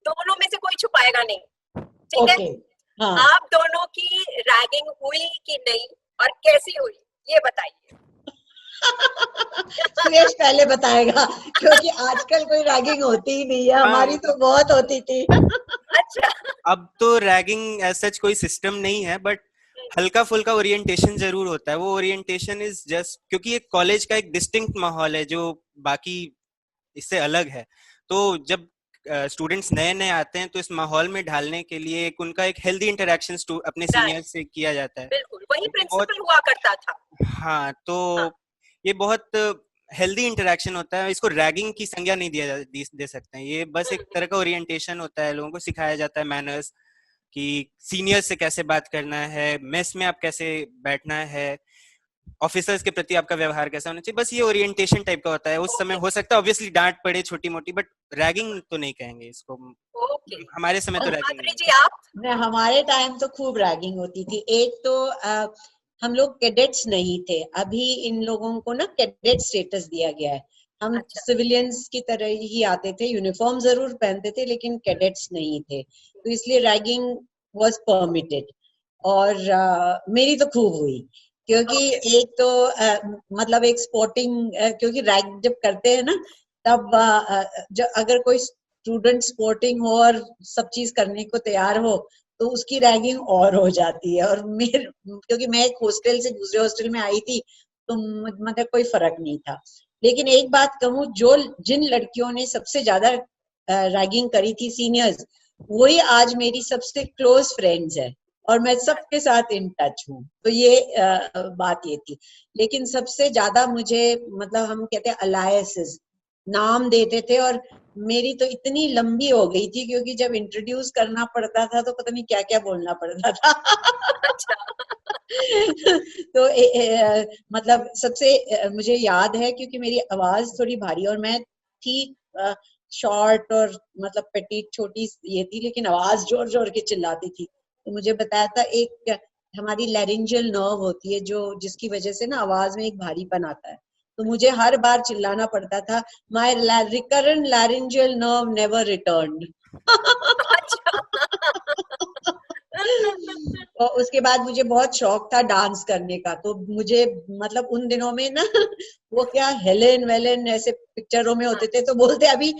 दोनों में से कोई छुपाएगा नहीं, ठीक है? ओके, हाँ। आप दोनों की रैगिंग हुई कि नहीं और कैसी हुई, ये बताइए। सुयश पहले बताएगा, क्योंकि आजकल कोई रैगिंग होती ही नहीं है, हमारी तो बहुत होती थी। अच्छा। अब तो रैगिंग एज सच कोई सिस्टम नहीं है, बट हल्का फुल्का ओरिएंटेशन जरूर होता है। वो ओरिएंटेशन इज जस्ट क्योंकि एक कॉलेज का एक डिस्टिंक्ट माहौल है जो बाकी इससे अलग है। तो जब स्टूडेंट्स नए नए आते हैं तो इस माहौल में ढालने के लिए एक उनका एक हेल्दी इंटरेक्शन अपने सीनियर से किया जाता है। बिल्कुल वही ये प्रिंसिपल हुआ करता था। हाँ, तो हाँ। ये बहुत हेल्दी इंटरेक्शन होता है। इसको रैगिंग की संज्ञा नहीं दे सकते हैं। ये बस एक तरह का ओरिएंटेशन होता है। लोगों को सिखाया जाता है मैनर्स, कि सीनियर से कैसे बात करना है, मेस में आप कैसे बैठना है, ऑफिसर्स के प्रति आपका व्यवहार कैसा होना चाहिए। बस ये ओरिएंटेशन टाइप का होता है। उस समय हो सकता है ऑब्वियसली डांट पड़े छोटी मोटी, बट रैगिंग तो नहीं कहेंगे इसको। ओके। हमारे समय तो रैगिंग माधुरी नहीं। जी आप? नहीं, हमारे टाइम तो खूब रैगिंग होती थी। एक तो हम लोग कैडेट्स नहीं थे, अभी इन लोगों को ना कैडेट स्टेटस दिया गया है। हम अच्छा। सिविलियंस की तरह ही आते थे, यूनिफॉर्म जरूर पहनते थे, लेकिन कैडेट्स नहीं थे, तो इसलिए रैगिंग वाज परमिटेड। और मेरी तो खूब हुई, क्योंकि एक तो मतलब एक स्पोर्टिंग, क्योंकि रैग जब करते हैं ना, तब अगर कोई स्टूडेंट स्पोर्टिंग हो और सब चीज करने को तैयार हो, तो उसकी रैगिंग और हो जाती है। और क्योंकि मैं एक हॉस्टल से दूसरे हॉस्टल में आई थी, तो मतलब कोई फर्क नहीं था। लेकिन एक बात कहूँ, जिन लड़कियों ने सबसे ज्यादा रैगिंग करी थी सीनियर्स, वही आज मेरी सबसे क्लोज फ्रेंड्स है, और मैं सबके साथ इन टच हूँ। तो ये बात ये थी। लेकिन सबसे ज्यादा मुझे, मतलब हम कहते हैं अलायसेस, नाम देते थे, और मेरी तो इतनी लंबी हो गई थी, क्योंकि जब इंट्रोड्यूस करना पड़ता था तो पता नहीं क्या क्या बोलना पड़ता था। अच्छा। तो मतलब सबसे मुझे याद है, क्योंकि मेरी आवाज थोड़ी भारी, और मैं थी शॉर्ट और मतलब पेटीट, छोटी ये थी, लेकिन आवाज जोर जोर के चिल्लाती थी। तो मुझे बताया था, एक हमारी लैरिंजियल नर्व होती है जो जिसकी वजह से ना आवाज में एक भारीपन आता है, तो मुझे हर बार चिल्लाना पड़ता था, my recurrent laryngeal nerve never returned. और उसके बाद मुझे बहुत शौक था डांस करने का, तो मुझे मतलब उन दिनों में ना वो क्या हेलेन वेलेन ऐसे पिक्चरों में होते थे, तो बोलते अभी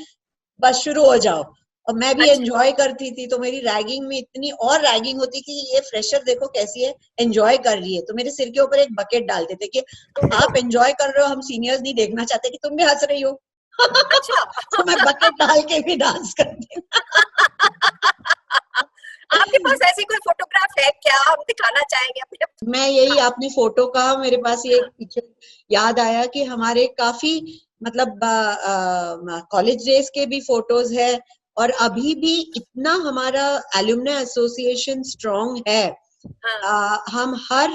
बस शुरू हो जाओ, और मैं भी एंजॉय करती थी। तो मेरी रैगिंग में इतनी और रैगिंग होती कि ये फ्रेशर देखो कैसी है, एंजॉय कर रही है, तो मेरे सिर के ऊपर एक बकेट डालते थे कि आप एंजॉय कर रहे हो, हम सीनियर्स नहीं देखना चाहते कि तुम भी हंस रही हो। अच्छा तो मैं बकेट डाल के भी डांस करती हूँ। आपके पास ऐसी कोई फोटोग्राफ है क्या, हम दिखाना चाहेंगे अपने। मैं यही आपने फोटो कहा, मेरे पास ये पीछे याद आया कि हमारे काफी मतलब कॉलेज डेज के भी फोटोज है, और अभी भी इतना हमारा एलुमनी एसोसिएशन स्ट्रांग है। हम हर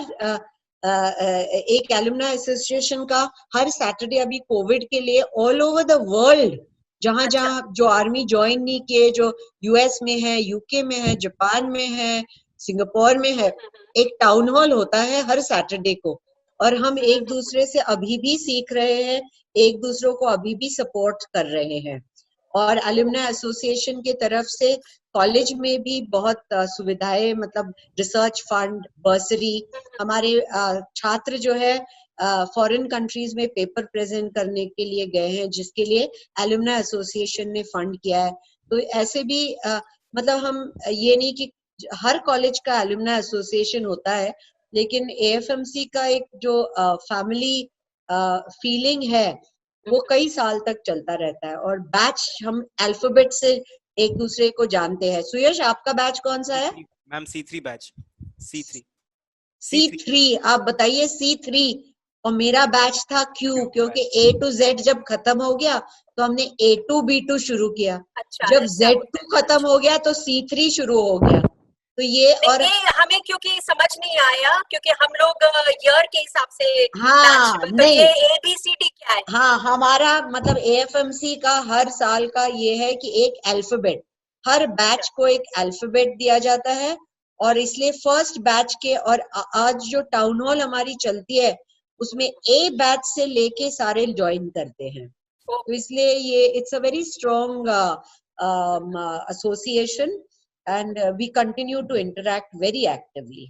एक एलुमनी एसोसिएशन का हर सैटरडे, अभी कोविड के लिए ऑल ओवर द वर्ल्ड, जहां अच्छा। जहां जो आर्मी ज्वाइन नहीं किए, जो यूएस में है, यूके में है, जापान में है, सिंगापुर में है, एक टाउन हॉल होता है हर सैटरडे को, और हम एक दूसरे से अभी भी सीख रहे हैं, एक दूसरों को अभी भी सपोर्ट कर रहे हैं। और एलुमनी एसोसिएशन की तरफ से कॉलेज में भी बहुत सुविधाएं, मतलब रिसर्च फंड, बर्सरी, हमारे छात्र जो है फॉरेन कंट्रीज में पेपर प्रेजेंट करने के लिए गए हैं, जिसके लिए एलुमनी एसोसिएशन ने फंड किया है। तो ऐसे भी मतलब हम ये नहीं कि हर कॉलेज का एलुमनी एसोसिएशन होता है, लेकिन एएफएमसी का एक जो फैमिली फीलिंग है वो कई साल तक चलता रहता है। और बैच हम अल्फाबेट से एक दूसरे को जानते हैं। सुयश, आपका बैच कौन सा है? Ma'am C3 batch, C3 C3। आप बताइए C3। और मेरा बैच था Q, क्योंकि A to Z जब खत्म हो गया तो हमने A2 B2 शुरू किया। अच्छा, जब ऐसा होता Z2 है। खत्म हो गया तो C3 शुरू हो गया। तो ये, और नहीं, ये हमें क्योंकि समझ नहीं आया, क्योंकि हम लोग ईयर के हिसाब से बैच, हाँ तो नहीं, ये ABCD क्या है? हाँ हमारा मतलब एएफएमसी का हर साल का ये है कि एक अल्फाबेट, हर बैच को एक अल्फाबेट दिया जाता है, और इसलिए फर्स्ट बैच के, और आज जो टाउन हॉल हमारी चलती है उसमें ए बैच से लेके सारे ज्वाइन करते हैं। तो इसलिए ये it's a very strong association, and we continue to interact very actively.